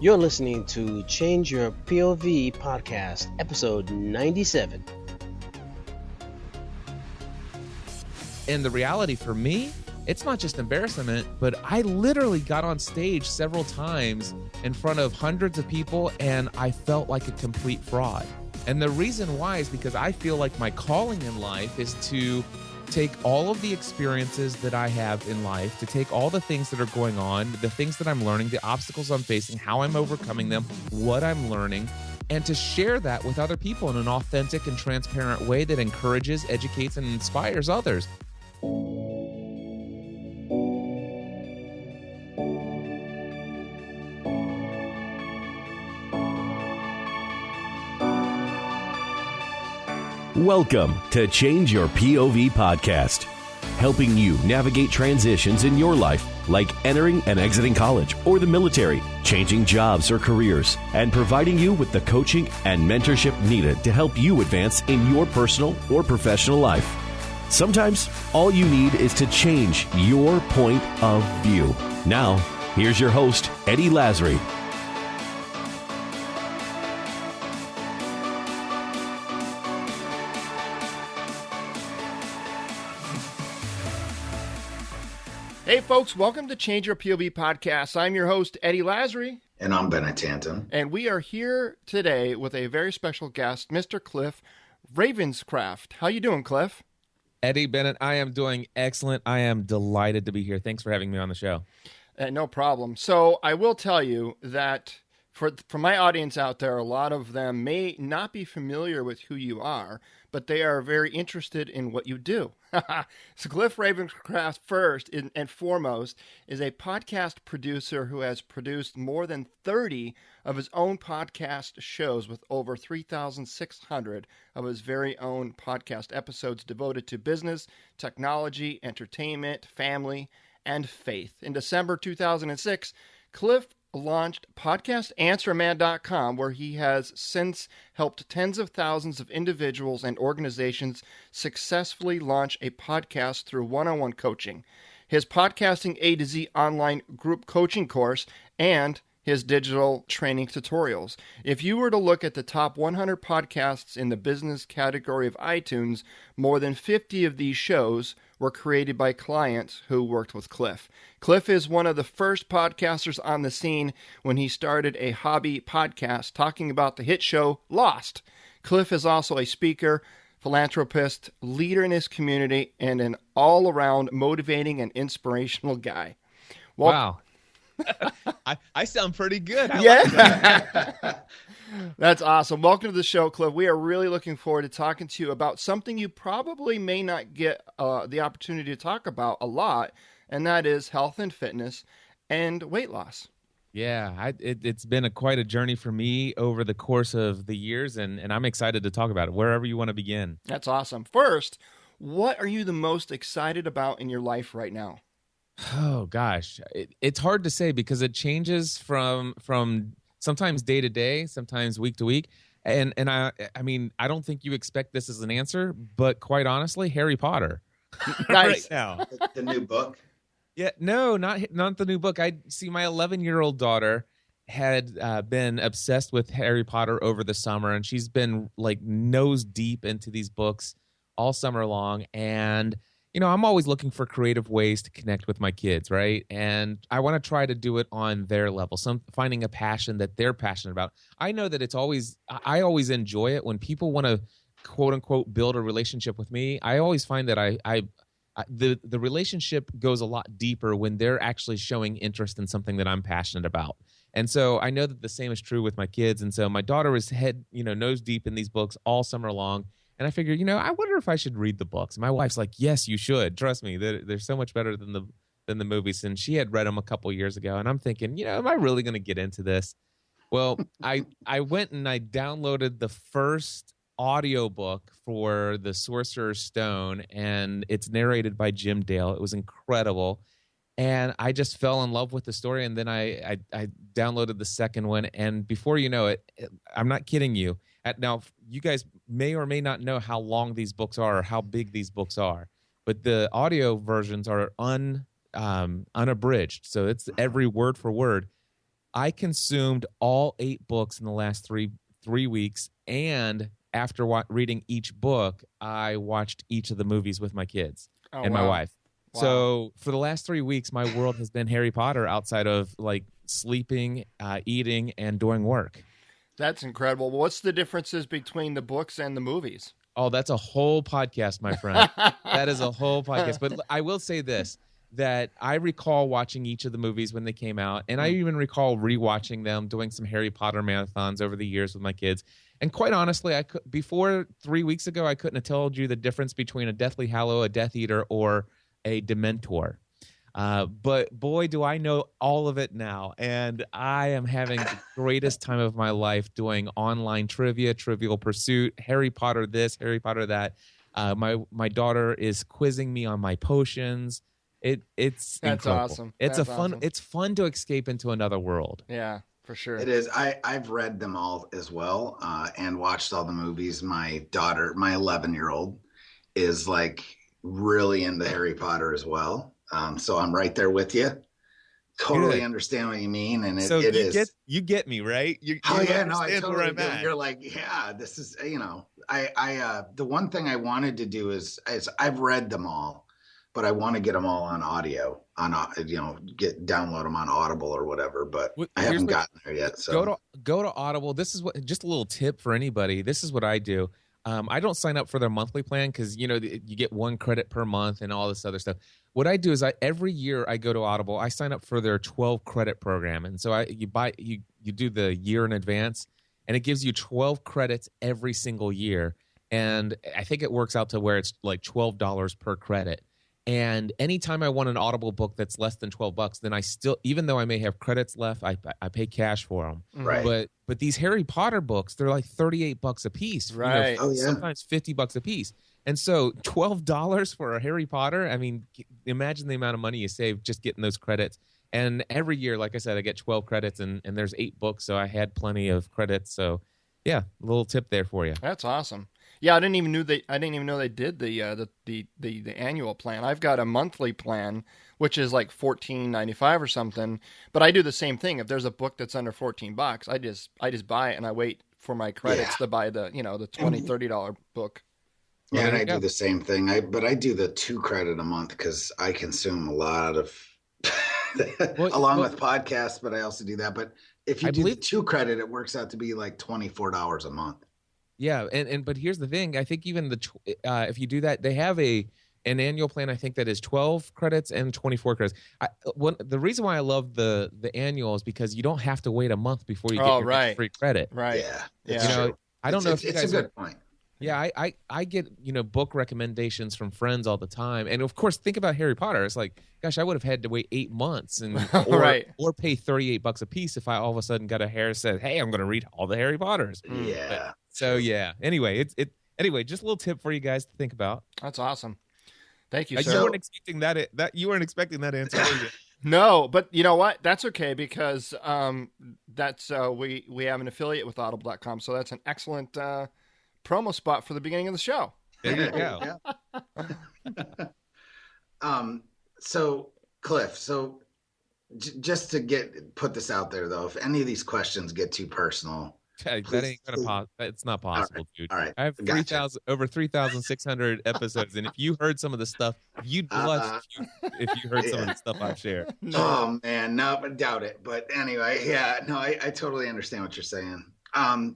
You're listening to Change Your POV podcast, episode 97. And the reality for me, it's not just embarrassment, but I literally got on stage several times in front of hundreds of people and I felt like a complete fraud. And the reason why is because I feel like my calling in life is to take all of the experiences that I have in life, to take all the things that are going on, the things that I'm learning, the obstacles I'm facing, how I'm overcoming them, what I'm learning, and to share that with other people in an authentic and transparent way that encourages, educates, and inspires others. Welcome to Change Your POV podcast, helping you navigate transitions in your life like entering and exiting college or the military, changing jobs or careers, and providing you with the coaching and mentorship needed to help you advance in your personal or professional life. Sometimes all you need is to change your point of view. Now, here's your host, Eddie Lazary. Hey folks, welcome to Change Your POV podcast. I'm your host, Eddie Lazary. And I'm Bennett. And we are here today with a very special guest, Mr. Cliff Ravenscraft. How you doing, Cliff? Eddie, Bennett, I am doing excellent. I am delighted to be here. Thanks for having me on the show. No problem. So I will tell you that for my audience out there, a lot of them may not be familiar with who you are, but they are very interested in what you do. So Cliff Ravenscraft, first and foremost, is a podcast producer who has produced more than 30 of his own podcast shows with over 3,600 of his very own podcast episodes devoted to business, technology, entertainment, family, and faith. In December 2006, Cliff launched podcastanswerman.com, where he has since helped tens of thousands of individuals and organizations successfully launch a podcast through one-on-one coaching, his Podcasting A to Z online group coaching course, and his digital training tutorials. If you were to look at the top 100 podcasts in the business category of iTunes, more than 50 of these shows were created by clients who worked with Cliff. Cliff is one of the first podcasters on the scene when he started a hobby podcast talking about the hit show Lost. Cliff is also a speaker, philanthropist, leader in his community, and an all-around motivating and inspirational guy. Wow. I sound pretty good. That's awesome. Welcome to the show, Cliff. We are really looking forward to talking to you about something you probably may not get the opportunity to talk about a lot, and that is health and fitness and weight loss. Yeah, it's been quite a journey for me over the course of the years, and I'm excited to talk about it, wherever you want to begin. That's awesome. First, what are you the most excited about in your life right now? Oh, gosh. It's hard to say because it changes from sometimes day to day, sometimes week to week. And I mean, I don't think you expect this as an answer, but quite honestly, Harry Potter. Nice. Right now. The new book? Yeah, no, not the new book. I see my 11-year-old daughter had been obsessed with Harry Potter over the summer, and she's been like nose deep into these books all summer long. And you know, I'm always looking for creative ways to connect with my kids, right? And I want to try to do it on their level, finding a passion that they're passionate about. I know that I always enjoy it when people want to, quote unquote, build a relationship with me. I always find that the relationship goes a lot deeper when they're actually showing interest in something that I'm passionate about. And so I know that the same is true with my kids. And so my daughter was nose deep in these books all summer long. And I figured, I wonder if I should read the books. And my wife's like, yes, you should. Trust me, they're so much better than the movies. And she had read them a couple years ago. And I'm thinking, am I really going to get into this? Well, I went and I downloaded the first audiobook for The Sorcerer's Stone, and it's narrated by Jim Dale. It was incredible. And I just fell in love with the story. And then I downloaded the second one. And before you know it, I'm not kidding you. Now, you guys may or may not know how long these books are or how big these books are, but the audio versions are unabridged. So it's every word for word. I consumed all 8 books in the last three weeks, and after reading each book, I watched each of the movies with my kids and my wife. Wow. So for the last 3 weeks, my world has been Harry Potter outside of like sleeping, eating, and doing work. That's incredible. What's the differences between the books and the movies? Oh, that's a whole podcast, my friend. That is a whole podcast. But I will say this, that I recall watching each of the movies when they came out, and I even recall rewatching them, doing some Harry Potter marathons over the years with my kids. And quite honestly, before 3 weeks ago, I couldn't have told you the difference between a Deathly Hallow, a Death Eater, or a Dementor. But boy, do I know all of it now. And I am having the greatest time of my life doing online trivia, Trivial Pursuit, Harry Potter this, Harry Potter that. My daughter is quizzing me on my potions. It's That's incredible. awesome. It's It's fun to escape into another world. Yeah, for sure. It is. I've read them all as well, and watched all the movies. My daughter, my 11-year-old, is like really into Harry Potter as well. So I'm right there with you. Totally Good. Understand what you mean, and So it is. you get me, right? You Oh yeah, no, I understand totally where I'm do. at. You're like, yeah, this is, I the one thing I wanted to do is I've read them all, but I want to get them all on audio, download them on Audible or whatever, but I haven't gotten there yet. So go to Audible. This is just a little tip for anybody. This is what I do. I don't sign up for their monthly plan because you get 1 credit per month and all this other stuff. What I do is every year I go to Audible. I sign up for their 12 credit program, and so you do the year in advance, and it gives you 12 credits every single year. And I think it works out to where it's like $12 per credit. And anytime I want an Audible book that's less than $12, then I still, even though I may have credits left, I pay cash for them. right. But these Harry Potter books, they're like $38 a piece. Right. Oh, yeah. Sometimes $50 a piece. And so $12 for a Harry Potter, I mean, imagine the amount of money you save just getting those credits. And every year, like I said, I get 12 credits and there's 8 books. So I had plenty of credits. So yeah, a little tip there for you. That's awesome. Yeah, I didn't even know they did the annual plan. I've got a monthly plan, which is like $14.95 or something. But I do the same thing. If there's a book that's under $14, I just buy it and I wait for my credits to buy the $20, $30 book. Yeah, and I do the same thing. But I do the 2 credit a month because I consume a lot of along with podcasts, but I also do that. But if you do the 2 credit, it works out to be like $24 a month. Yeah, but here's the thing. I think even if you do that, they have an annual plan. I think that is 12 credits and 24 credits. The reason why I love the annual is because you don't have to wait a month before you get your next free credit. Right. Yeah. I don't know if you guys it's a good point. Yeah, I get book recommendations from friends all the time, and of course, think about Harry Potter. It's like, gosh, I would have had to wait 8 months or pay $38 a piece if I all of a sudden got a hair said, hey, I'm going to read all the Harry Potters. Yeah. So yeah. Anyway, anyway, just a little tip for you guys to think about. That's awesome. Thank you, sir. You weren't expecting that you weren't expecting that answer, were you? No, but you know what? That's okay because that's we have an affiliate with Audible.com, so that's an excellent promo spot for the beginning of the show. There you go. So Cliff, just to put this out there though, if any of these questions get too personal, that ain't gonna it's not possible, dude. All right. I have over 3,600 episodes, and if you heard some of the stuff, you'd blush if you heard some of the stuff I've shared. Oh man, no, but doubt it. But anyway, yeah, no, I totally understand what you're saying.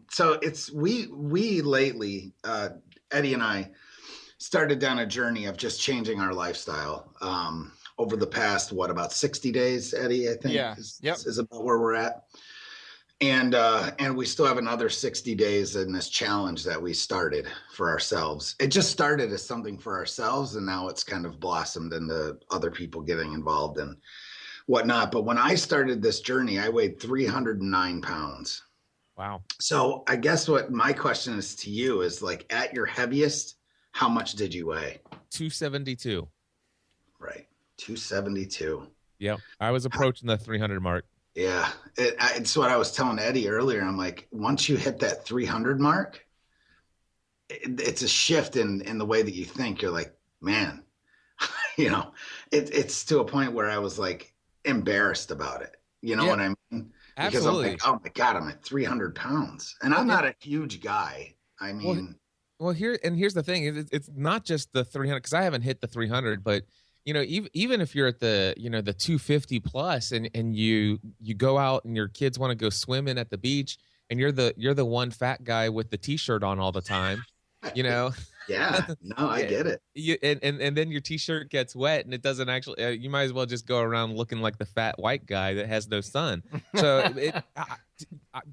So it's we lately, Eddie and I started down a journey of just changing our lifestyle. Over the past, about 60 days, Eddie, I think is about where we're at. And we still have another 60 days in this challenge that we started for ourselves. It just started as something for ourselves, and now it's kind of blossomed into other people getting involved and whatnot. But when I started this journey, I weighed 309 pounds. Wow. So I guess what my question is to you is, like, at your heaviest, how much did you weigh? 272. Right. 272. Yep. I was approaching the 300 mark. Yeah. It's what I was telling Eddie earlier. I'm like, once you hit that 300 mark, it's a shift in the way that you think. You're like, man, it's to a point where I was like embarrassed about it. You know what I mean? because I'm Absolutely. like, oh my God, I'm at 300 pounds and I'm not a huge guy. I mean, Well, here's the thing: it's not just the 300, because I haven't hit the 300, but even if you're at the the 250 plus, and you go out and your kids want to go swimming at the beach, and you're the one fat guy with the t-shirt on all the time, you know. yeah, no, I get it. And then your t-shirt gets wet and it doesn't actually. You might as well just go around looking like the fat white guy that has no sun. So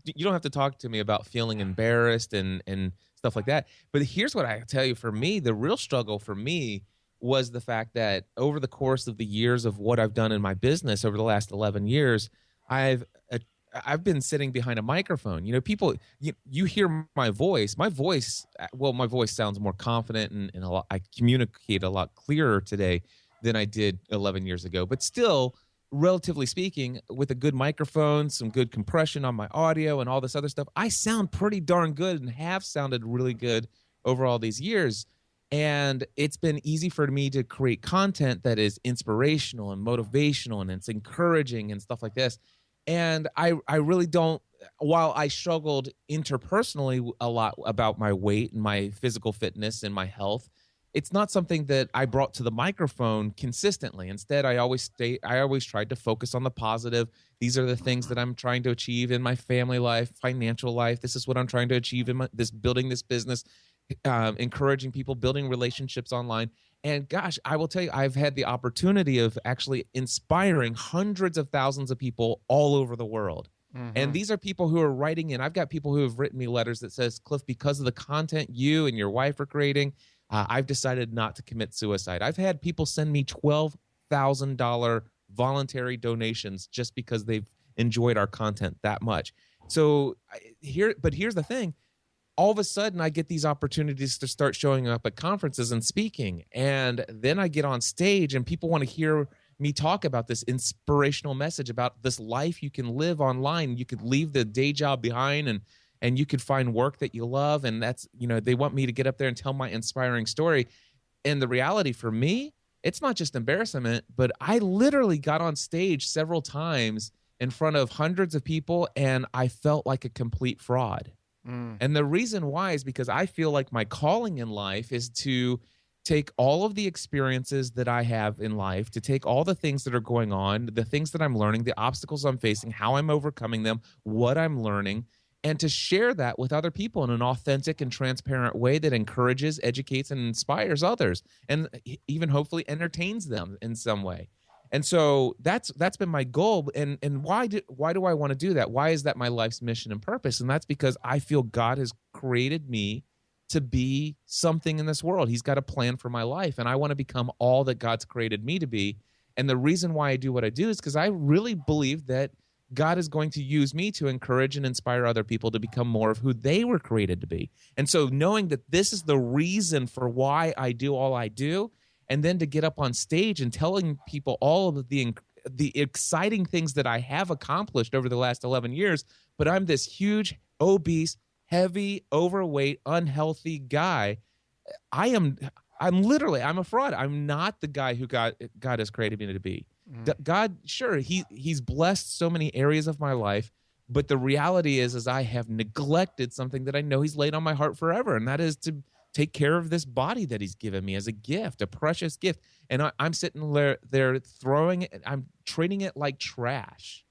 you don't have to talk to me about feeling embarrassed and stuff like that. But here's what I tell you: for me, the real struggle for me was the fact that over the course of the years of what I've done in my business over the last 11 years, I've been sitting behind a microphone. People, you hear my voice. My voice sounds more confident and I communicate a lot clearer today than I did 11 years ago. But still, relatively speaking, with a good microphone, some good compression on my audio and all this other stuff, I sound pretty darn good and have sounded really good over all these years. And it's been easy for me to create content that is inspirational and motivational and it's encouraging and stuff like this. And I really don't, while I struggled interpersonally a lot about my weight and my physical fitness and my health, it's not something that I brought to the microphone consistently. Instead, I always tried to focus on the positive. These are the things that I'm trying to achieve in my family life, financial life. This is what I'm trying to achieve in building this business, encouraging people, building relationships online. And gosh, I will tell you, I've had the opportunity of actually inspiring hundreds of thousands of people all over the world. Mm-hmm. And these are people who are writing in. I've got people who have written me letters that says, Cliff, because of the content you and your wife are creating, I've decided not to commit suicide. I've had people send me $12,000 voluntary donations just because they've enjoyed our content that much. So here's the thing. All of a sudden, I get these opportunities to start showing up at conferences and speaking. And then I get on stage and people want to hear me talk about this inspirational message about this life you can live online. You could leave the day job behind and you could find work that you love. And that's, they want me to get up there and tell my inspiring story. And the reality for me, it's not just embarrassment, but I literally got on stage several times in front of hundreds of people and I felt like a complete fraud. And the reason why is because I feel like my calling in life is to take all of the experiences that I have in life, to take all the things that are going on, the things that I'm learning, the obstacles I'm facing, how I'm overcoming them, what I'm learning, and to share that with other people in an authentic and transparent way that encourages, educates, and inspires others, and even hopefully entertains them in some way. And so that's been my goal. And why do I want to do that? Why is that my life's mission and purpose? And that's because I feel God has created me to be something in this world. He's got a plan for my life, and I want to become all that God's created me to be. And the reason why I do what I do is because I really believe that God is going to use me to encourage and inspire other people to become more of who they were created to be. And so knowing that this is the reason for why I do all I do, and then to get up on stage and telling people all of the exciting things that I have accomplished over the last 11 years, but I'm this huge, obese, heavy, overweight, unhealthy guy. I'm a fraud. I'm not the guy who God has created me to be. God, sure, he's blessed so many areas of my life, but the reality is I have neglected something that I know he's laid on my heart forever, and that is to take care of this body that he's given me as a gift, a precious gift. And I'm sitting there throwing it, I'm treating it like trash.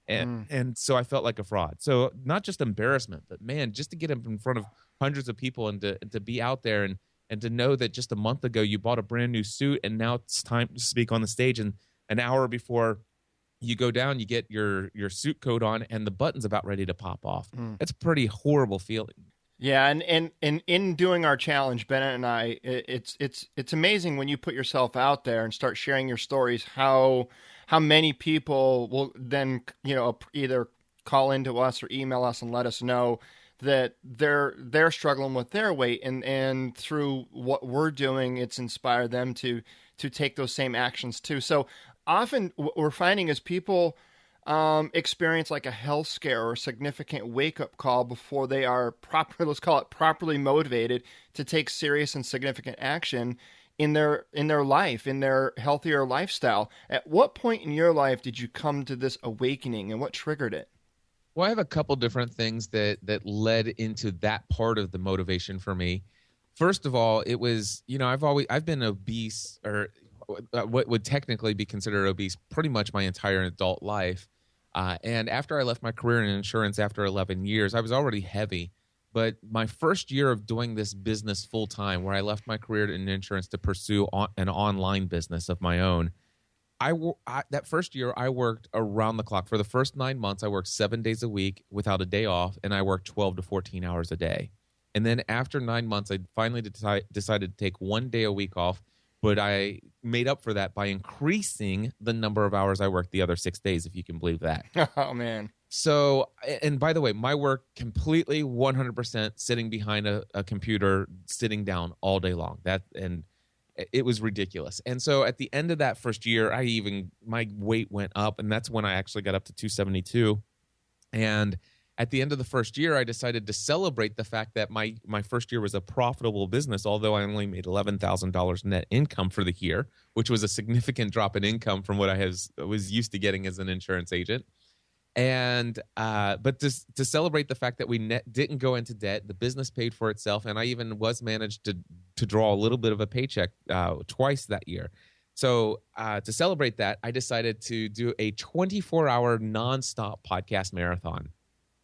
And so I felt like a fraud. So not just embarrassment, but man, just to get up in front of hundreds of people and to be out there and to know that just a month ago you bought a brand new suit and now it's time to speak on the stage, and an hour before you go down, you get your suit coat on and the button's about ready to pop off. That's a pretty horrible feeling. Yeah, and in doing our challenge, Bennett and I, it's amazing when you put yourself out there and start sharing your stories, how many people will then either call into us or email us and let us know that they're struggling with their weight, and through what we're doing, it's inspired them to take those same actions too. So often what we're finding is people experience like a health scare or a significant wake-up call before they are properly motivated to take serious and significant action in their life, in their healthier lifestyle. At what point in your life did you come to this awakening, and what triggered it? Well, I have a couple different things that led into that part of the motivation for me. First of all, it was, I've been obese, or what would technically be considered obese pretty much my entire adult life. And after I left my career in insurance after 11 years, I was already heavy. But my first year of doing this business full time, where I left my career in insurance to pursue an online business of my own, that first year I worked around the clock. For the first 9 months, I worked 7 days a week without a day off, and I worked 12 to 14 hours a day. And then after 9 months, I finally decided to take 1 day a week off, but I made up for that by increasing the number of hours I worked the other 6 days, if you can believe that. Oh, man. So, and by the way, my work completely 100% sitting behind a computer, sitting down all day long. And it was ridiculous. And so at the end of that first year, my weight went up, and that's when I actually got up to 272. And at the end of the first year, I decided to celebrate the fact that my first year was a profitable business, although I only made $11,000 net income for the year, which was a significant drop in income from what I was used to getting as an insurance agent. And but to celebrate the fact that we didn't go into debt, the business paid for itself, and I even managed to draw a little bit of a paycheck twice that year. So to celebrate that, I decided to do a 24-hour nonstop podcast marathon.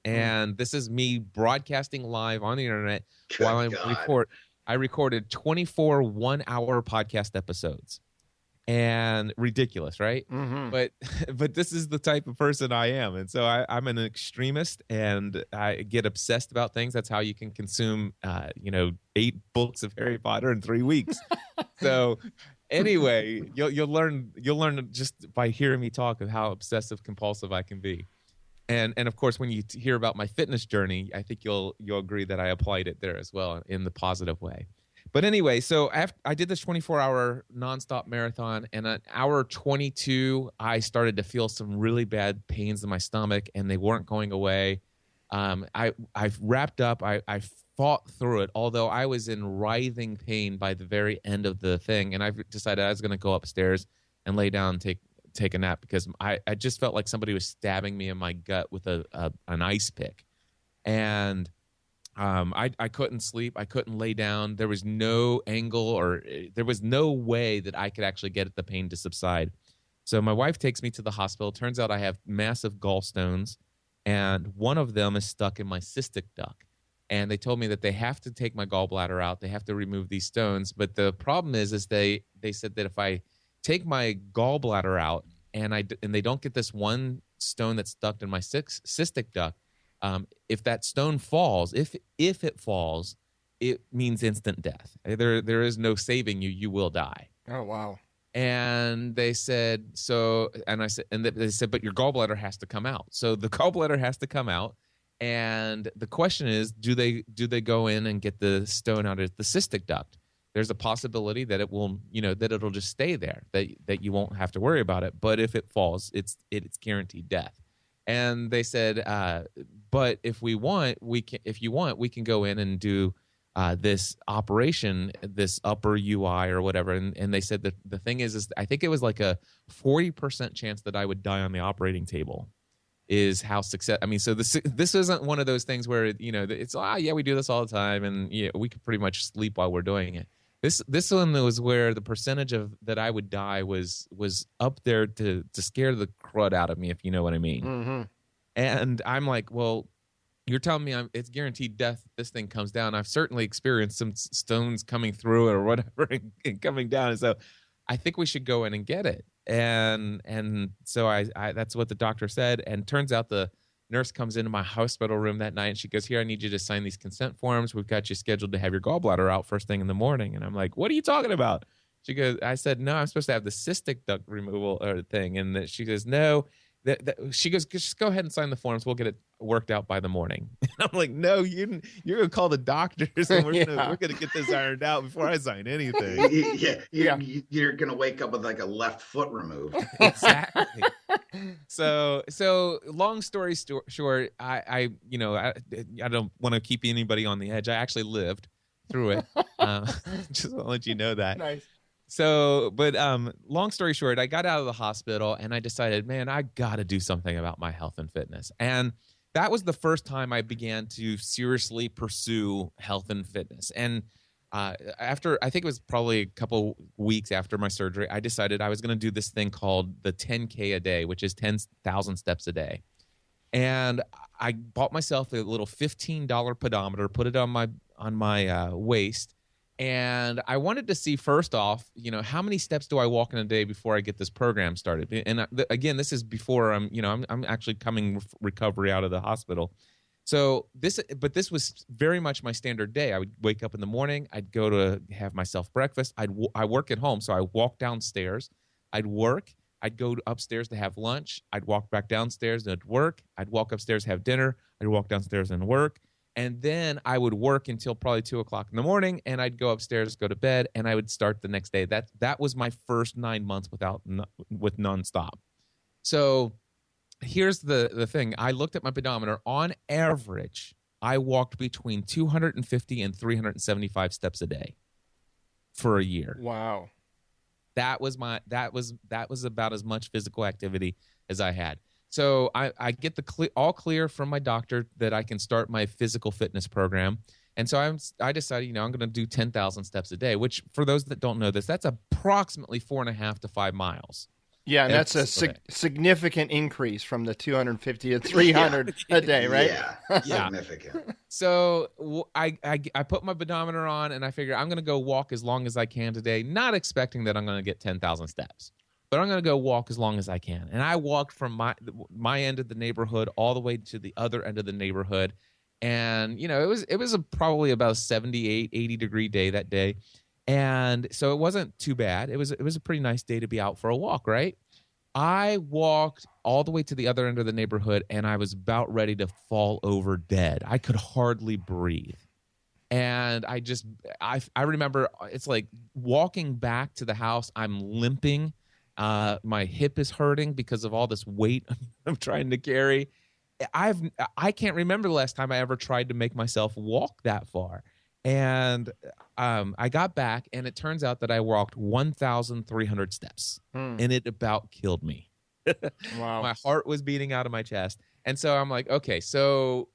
And this is me broadcasting live on the internet while I recorded 24 one-hour podcast episodes. And ridiculous, right? Mm-hmm. But this is the type of person I am. And so I'm an extremist, and I get obsessed about things. That's how you can consume 8 books of Harry Potter in 3 weeks. So anyway, you'll learn just by hearing me talk of how obsessive compulsive I can be. And of course, when you hear about my fitness journey, I think you'll agree that I applied it there as well in the positive way. But anyway, so after I did this 24-hour nonstop marathon, and at hour 22, I started to feel some really bad pains in my stomach, and they weren't going away. I wrapped up. I fought through it, although I was in writhing pain by the very end of the thing, and I decided I was going to go upstairs and lay down and take a nap, because I just felt like somebody was stabbing me in my gut with an ice pick. And I couldn't sleep. I couldn't lay down. There was no angle, or there was no way that I could actually get the pain to subside. So my wife takes me to the hospital. Turns out I have massive gallstones, and one of them is stuck in my cystic duct. And they told me that they have to take my gallbladder out. They have to remove these stones. But the problem is they said that if I take my gallbladder out and they don't get this one stone that's stuck in my cystic duct, if that stone falls, if it falls, it means instant death. There is no saving you. You will die. Oh, wow. And they said, they said, but your gallbladder has to come out. So the gallbladder has to come out. And the question is, do they go in and get the stone out of the cystic duct? There's a possibility that it will, that it'll just stay there, that you won't have to worry about it. But if it falls, it's guaranteed death. And they said, but if you want, we can go in and do this operation, this upper UI or whatever. And they said that the thing is I think it was like a 40% chance that I would die on the operating table is how success. I mean, so this isn't one of those things where, it's, we do this all the time. And we could pretty much sleep while we're doing it. This one was where the percentage of that I would die was up there to scare the crud out of me, if you know what I mean. Mm-hmm. And I'm like, well, you're telling me it's guaranteed death. This thing comes down. I've certainly experienced some stones coming through or whatever and coming down. And so I think we should go in and get it. And so I that's what the doctor said. And turns out the nurse comes into my hospital room that night, and she goes, here, I need you to sign these consent forms. We've got you scheduled to have your gallbladder out first thing in the morning. And I'm like, what are you talking about? She goes, I said, no, I'm supposed to have the cystic duct removal or thing. And she goes, no. She goes, just go ahead and sign the forms. We'll get it worked out by the morning. And I'm like, no, you're going to call the doctors, and we're going to get this ironed out before I sign anything. You're going to wake up with like a left foot removed. Exactly. So long story short, I don't want to keep anybody on the edge. I actually lived through it. Just want to let you know that. Nice. So, but long story short, I got out of the hospital and I decided, man, I got to do something about my health and fitness. And that was the first time I began to seriously pursue health and fitness. And after, I think it was probably a couple weeks after my surgery, I decided I was going to do this thing called the 10K a day, which is 10,000 steps a day. And I bought myself a little $15 pedometer, put it on my waist, and I wanted to see, first off, how many steps do I walk in a day before I get this program started? And again, this is before I'm actually coming recovery out of the hospital. So this was very much my standard day. I would wake up in the morning. I'd go to have myself breakfast. I work at home, so I walk downstairs. I'd work. I'd go upstairs to have lunch. I'd walk back downstairs and work. I'd walk upstairs, have dinner. I'd walk downstairs and work. And then I would work until probably 2 o'clock in the morning, and I'd go upstairs, go to bed, and I would start the next day. That was my first 9 months with nonstop. So here's the thing. I looked at my pedometer. On average, I walked between 250 and 375 steps a day for a year. Wow. That was about as much physical activity as I had. So I get the all clear from my doctor that I can start my physical fitness program. And so I decided, I'm going to do 10,000 steps a day, which for those that don't know this, that's approximately 4.5 to 5 miles. Yeah, and that's a significant increase from the 250 to 300 a day, right? Yeah, significant. So I put my pedometer on, and I figure I'm going to go walk as long as I can today, not expecting that I'm going to get 10,000 steps. But I'm going to go walk as long as I can. And I walked from my end of the neighborhood all the way to the other end of the neighborhood. And, it was probably about a 78, 80-degree day that day. And so it wasn't too bad. It was a pretty nice day to be out for a walk, right? I walked all the way to the other end of the neighborhood, and I was about ready to fall over dead. I could hardly breathe. And I remember it's like walking back to the house, I'm limping. My hip is hurting because of all this weight I'm trying to carry. I can't remember the last time I ever tried to make myself walk that far. And I got back, and it turns out that I walked 1,300 steps, and it about killed me. Wow. My heart was beating out of my chest. And so I'm like, okay, so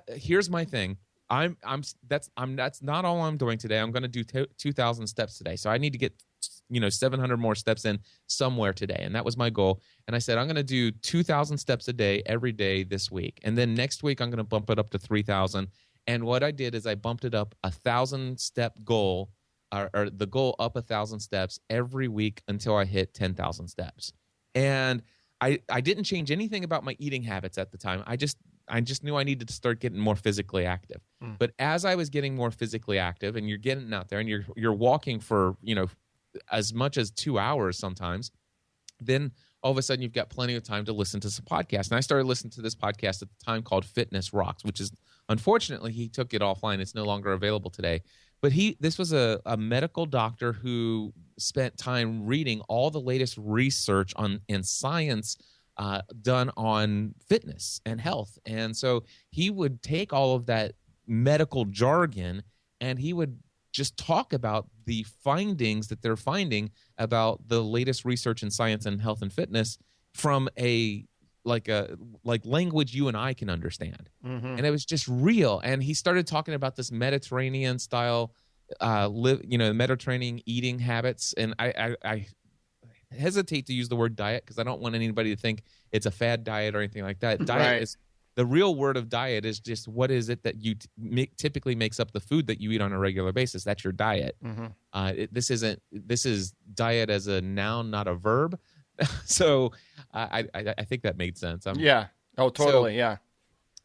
here's my thing. That's not all I'm doing today. I'm going to do 2,000 steps today. So I need to get 700 more steps in somewhere today. And that was my goal. And I said, I'm going to do 2,000 steps a day every day this week. And then next week, I'm going to bump it up to 3,000. And what I did is I bumped it up 1,000 step goal, or the goal up 1,000 steps every week until I hit 10,000 steps. And I didn't change anything about my eating habits at the time. I just knew I needed to start getting more physically active. But as I was getting more physically active, and you're getting out there and you're walking for, as much as 2 hours sometimes, then all of a sudden you've got plenty of time to listen to some podcasts. And I started listening to this podcast at the time called Fitness Rocks, which is, unfortunately, he took it offline. It's no longer available today. But this was a medical doctor who spent time reading all the latest research in science done on fitness and health. And so he would take all of that medical jargon, and he would just talk about the findings that they're finding about the latest research in science and health and fitness from a language you and I can understand. And it was just real. And he started talking about this Mediterranean style, Mediterranean eating habits. And I hesitate to use the word diet because I don't want anybody to think it's a fad diet or anything like that. Diet is the real word of diet is just what is it that you typically makes up the food that you eat on a regular basis. That's your diet. This is diet as a noun, not a verb. So I think that made sense. Yeah. Oh, totally. Yeah.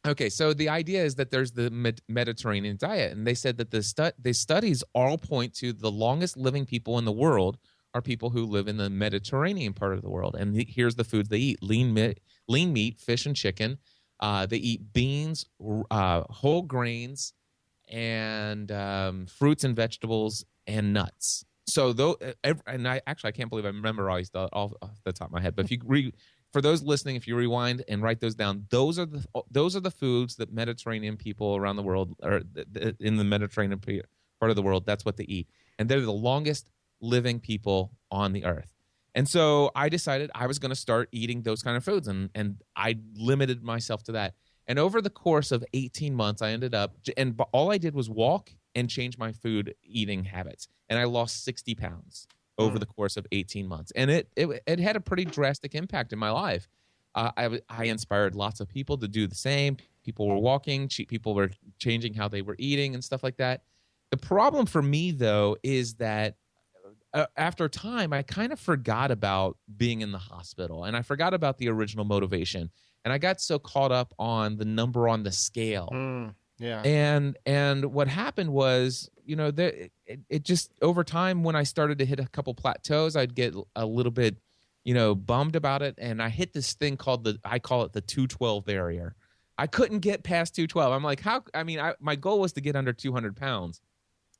Okay. So the idea is that there's the Mediterranean diet, and they said that the studies all point to the longest living people in the world are people who live in the Mediterranean part of the world. And here's the foods they eat: lean meat, fish and chicken. They eat beans, whole grains, and fruits and vegetables and nuts. So I can't believe I remember all off the top of my head. But for those listening, if you rewind and write those down, those are the foods that Mediterranean people around the world, or in the Mediterranean part of the world, that's what they eat, and they're the longest living people on the earth. And so I decided I was going to start eating those kind of foods, and I limited myself to that. And over the course of 18 months, I ended up, and all I did was walk and change my food eating habits. And I lost 60 pounds over the course of 18 months. And it had a pretty drastic impact in my life. I inspired lots of people to do the same. People were walking, people were changing how they were eating and stuff like that. The problem for me, though, is that after time, I kind of forgot about being in the hospital, and I forgot about the original motivation. And I got so caught up on the number on the scale. Yeah. And what happened was, it just over time, when I started to hit a couple plateaus, I'd get a little bit, bummed about it. And I hit this thing called I call it the 212 barrier. I couldn't get past 212. I'm like, my goal was to get under 200 pounds.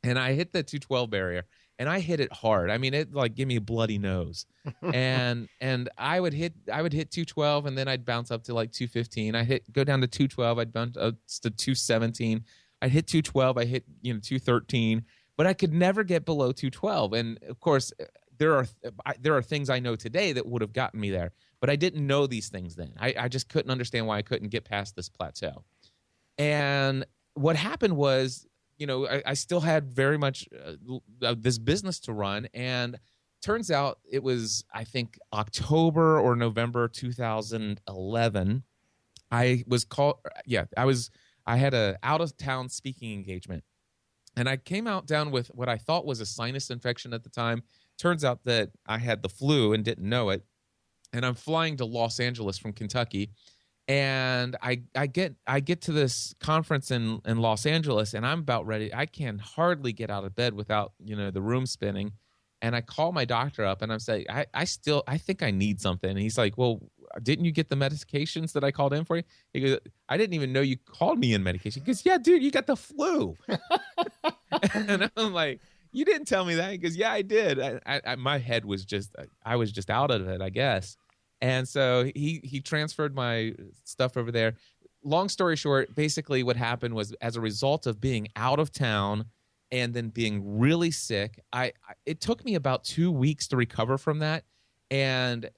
And I hit the 212 barrier, and I hit it hard. I mean, it like gave me a bloody nose. and I would hit 212, and then I'd bounce up to like 215. Go down to 212. I'd bounce up to 217. I'd hit 212. I hit 213, but I could never get below 212. And of course, there are things I know today that would have gotten me there, but I didn't know these things then. I just couldn't understand why I couldn't get past this plateau. And what happened was, I still had very much this business to run, and turns out it was, I think, October or November 2011. I had a out of town speaking engagement, and I came down with what I thought was a sinus infection at the time. Turns out that I had the flu and didn't know it, and I'm flying to Los Angeles from Kentucky. And I get to this conference in Los Angeles, and I'm about ready. I can hardly get out of bed without the room spinning. And I call my doctor up, and I'm saying, I think I need something. And he's like, well, didn't you get the medications that I called in for you? He goes, I didn't even know you called me in medication. He goes, yeah, dude, you got the flu. And I'm like, you didn't tell me that. He goes, yeah, I did. My head was I was just out of it, I guess. And so he transferred my stuff over there. Long story short, basically what happened was, as a result of being out of town and then being really sick, it took me about 2 weeks to recover from that. And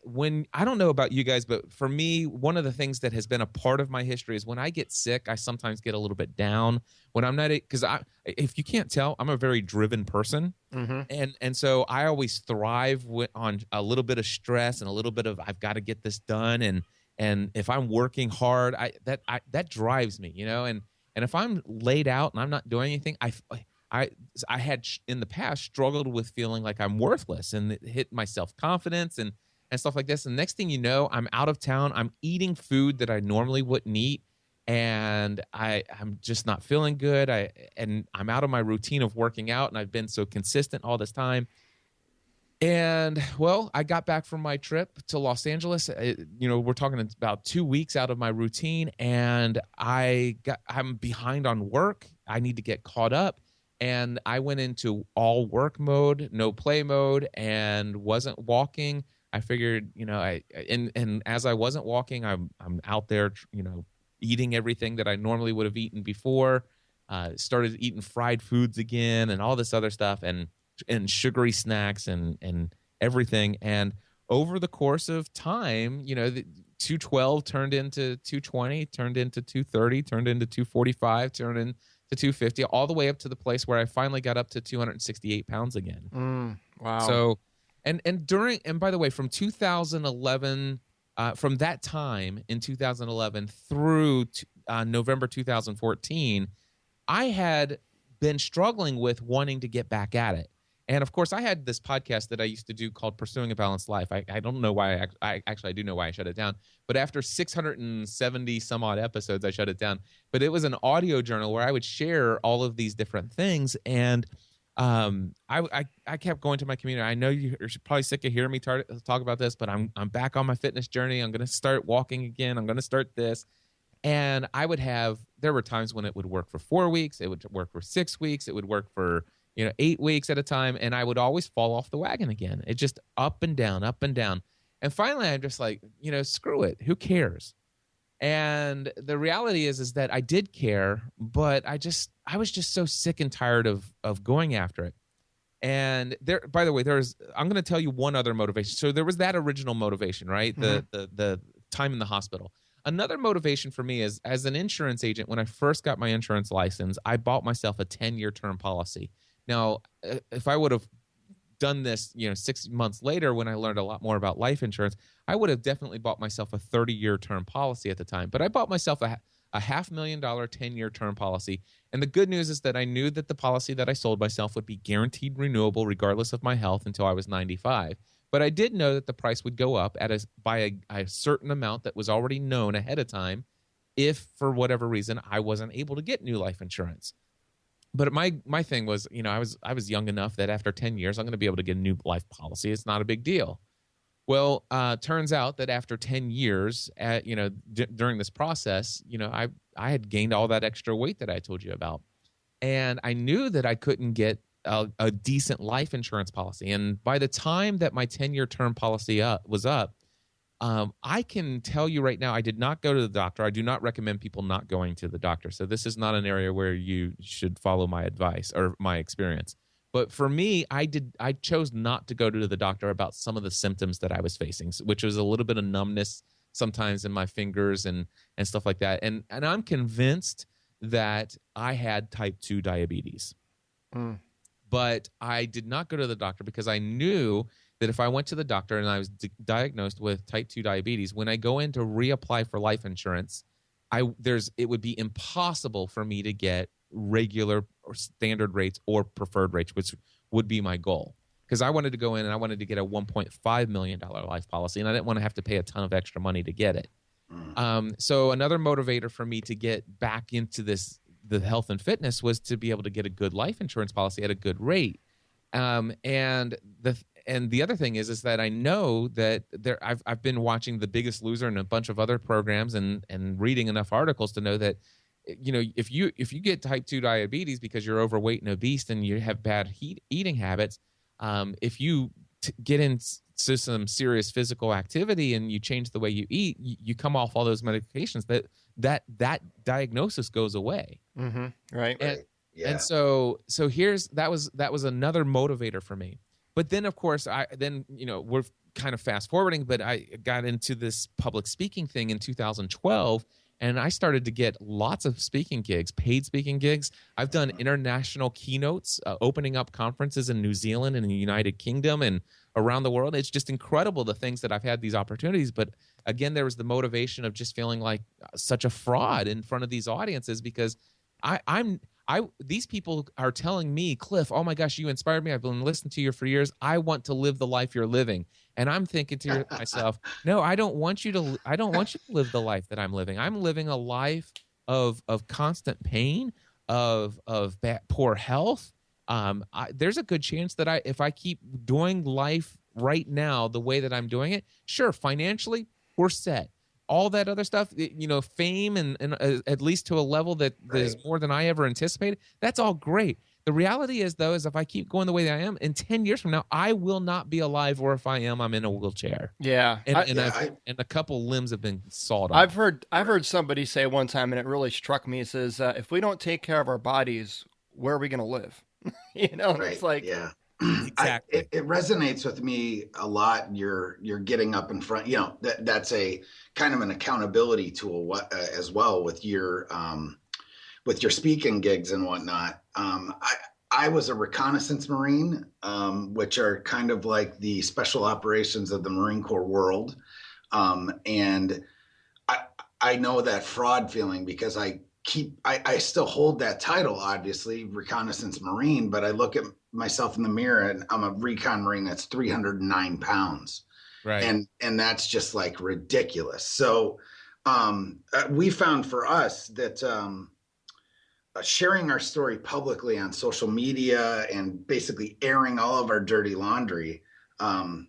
I don't know about you guys, but for me, one of the things that has been a part of my history is when I get sick, I sometimes get a little bit down when I'm not, because if you can't tell, I'm a very driven person. Mm-hmm. And so I always thrive on a little bit of stress and a little bit of, I've got to get this done. And if I'm working hard, that drives me, and if I'm laid out and I'm not doing anything, I had in the past struggled with feeling like I'm worthless, and it hit my self-confidence and stuff like this. And next thing you know, I'm out of town. I'm eating food that I normally wouldn't eat, and I'm just not feeling good. I'm out of my routine of working out, and I've been so consistent all this time. And well, I got back from my trip to Los Angeles. We're talking about 2 weeks out of my routine, and I'm behind on work. I need to get caught up. And I went into all work mode, no play mode, and wasn't walking. I figured, and as I wasn't walking, I'm out there, eating everything that I normally would have eaten before. Started eating fried foods again, and all this other stuff, and sugary snacks and everything. And over the course of time, the 212 turned into 220, turned into 230, turned into 245, turned into 250, all the way up to the place where I finally got up to 268 pounds again. Wow. So, and by the way, from 2011, from that time in 2011 through November 2014, I had been struggling with wanting to get back at it. And of course, I had this podcast that I used to do called Pursuing a Balanced Life. I don't know why. I do know why I shut it down. But after 670 some odd episodes, I shut it down. But it was an audio journal where I would share all of these different things. And I kept going to my community. I know you're probably sick of hearing me talk about this, but I'm back on my fitness journey. I'm going to start walking again. I'm going to start this. And there were times when it would work for 4 weeks. It would work for 6 weeks. It would work for 8 weeks at a time, and I would always fall off the wagon again. It just up and down, up and down. And finally, I'm just like, screw it. Who cares? And the reality is that I did care, but I was just so sick and tired of going after it. And by the way, I'm going to tell you one other motivation. So there was that original motivation, right? Mm-hmm. The time in the hospital. Another motivation for me is, as an insurance agent, when I first got my insurance license, I bought myself a 10-year term policy. Now, if I would have done this, 6 months later when I learned a lot more about life insurance, I would have definitely bought myself a 30-year term policy at the time. But I bought myself a $500,000 10-year term policy. And the good news is that I knew that the policy that I sold myself would be guaranteed renewable regardless of my health until I was 95. But I did know that the price would go up by a certain amount that was already known ahead of time if, for whatever reason, I wasn't able to get new life insurance. But my thing was, I was young enough that after 10 years, I'm going to be able to get a new life policy. It's not a big deal. Well, turns out that after 10 years, during this process, I had gained all that extra weight that I told you about. And I knew that I couldn't get a decent life insurance policy. And by the time that my 10-year term policy was up, I can tell you right now, I did not go to the doctor. I do not recommend people not going to the doctor. So this is not an area where you should follow my advice or my experience. But for me, I chose not to go to the doctor about some of the symptoms that I was facing, which was a little bit of numbness sometimes in my fingers and stuff like that. And I'm convinced that I had type 2 diabetes. But I did not go to the doctor because I knew that if I went to the doctor and I was diagnosed with type 2 diabetes, when I go in to reapply for life insurance, it would be impossible for me to get regular or standard rates or preferred rates, which would be my goal. Because I wanted to go in and I wanted to get a $1.5 million life policy, and I didn't want to have to pay a ton of extra money to get it. So another motivator for me to get back into the health and fitness was to be able to get a good life insurance policy at a good rate. And the other thing is that I know that I've been watching The Biggest Loser and a bunch of other programs and reading enough articles to know that if you get type 2 diabetes because you're overweight and obese and you have bad eating habits, if you get into some serious physical activity and you change the way you eat, you come off all those medications, that diagnosis goes away. Right. And so that was another motivator for me. But then, of course, we're kind of fast forwarding, but I got into this public speaking thing in 2012, and I started to get lots of speaking gigs, paid speaking gigs. I've done international keynotes, opening up conferences in New Zealand and the United Kingdom and around the world. It's just incredible the things that I've had these opportunities. But again, there was the motivation of just feeling like such a fraud in front of these audiences because these people are telling me, Cliff, oh my gosh, you inspired me. I've been listening to you for years. I want to live the life you're living. And I'm thinking to myself, no, I don't want you to live the life that I'm living. I'm living a life of constant pain, of poor health. There's a good chance that if I keep doing life right now the way that I'm doing it, sure, financially, we're set. All that other stuff, fame and at least to a level that is more than I ever anticipated, that's all great. The reality is, though, is if I keep going the way that I am, in 10 years from now, I will not be alive, or if I am, I'm in a wheelchair. Yeah. And a couple limbs have been sawed off. I've heard somebody say one time, and it really struck me, it says, if we don't take care of our bodies, where are we going to live? It's like... Yeah. Exactly. It resonates with me a lot. You're getting up in front. That's a kind of an accountability tool as well with your speaking gigs and whatnot. I was a reconnaissance Marine, which are kind of like the special operations of the Marine Corps world, and I know that fraud feeling because I still hold that title, obviously, reconnaissance Marine, but I look at myself in the mirror and I'm a recon Marine that's 309 pounds. Right. And that's just like ridiculous. So we found for us that sharing our story publicly on social media and basically airing all of our dirty laundry and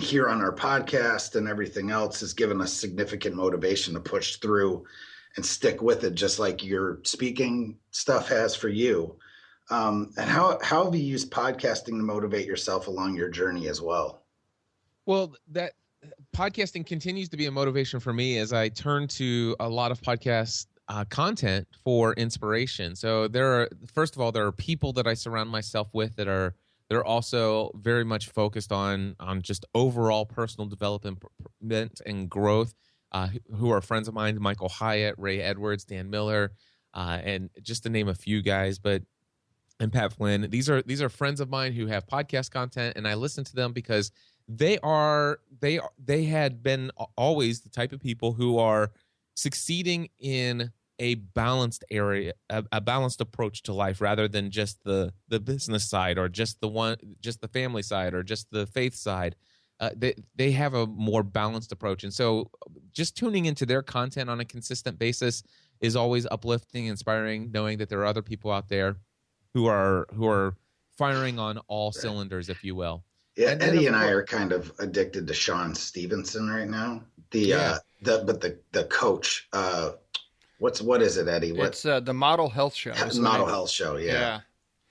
here on our podcast and everything else has given us significant motivation to push through and stick with it, just like your speaking stuff has for you. And how have you used podcasting to motivate yourself along your journey as well? Well, that podcasting continues to be a motivation for me as I turn to a lot of podcast content for inspiration. So first of all, there are people that I surround myself with that they're also very much focused on just overall personal development and growth. who are friends of mine, Michael Hyatt, Ray Edwards, Dan Miller, and just to name a few guys, and Pat Flynn. These are friends of mine who have podcast content, and I listen to them because they had been always the type of people who are succeeding in a balanced area, a balanced approach to life, rather than just the business side, or just the family side, or just the faith side. They have a more balanced approach, and so just tuning into their content on a consistent basis is always uplifting, inspiring, knowing that there are other people out there who are firing on all cylinders, if you will. Yeah, and Eddie and I are kind of addicted to Sean Stevenson right now. The coach. What is it, Eddie? It's the Model Health Show. Model Health Show, yeah.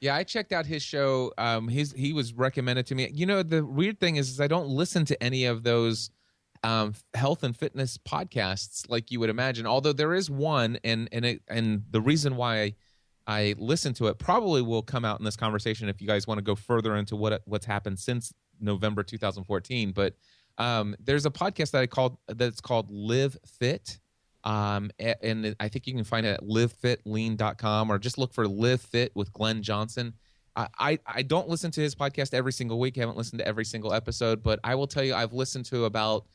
Yeah, I checked out his show. He was recommended to me. You know, the weird thing is I don't listen to any of those health and fitness podcasts like you would imagine. Although there is one, and the reason why I listen to it probably will come out in this conversation if you guys want to go further into what's happened since November 2014. But there's a podcast that's called Live Fit. And I think you can find it at livefitlean.com, or just look for Live Fit with Glenn Johnson. I don't listen to his podcast every single week. I haven't listened to every single episode, but I will tell you I've listened to about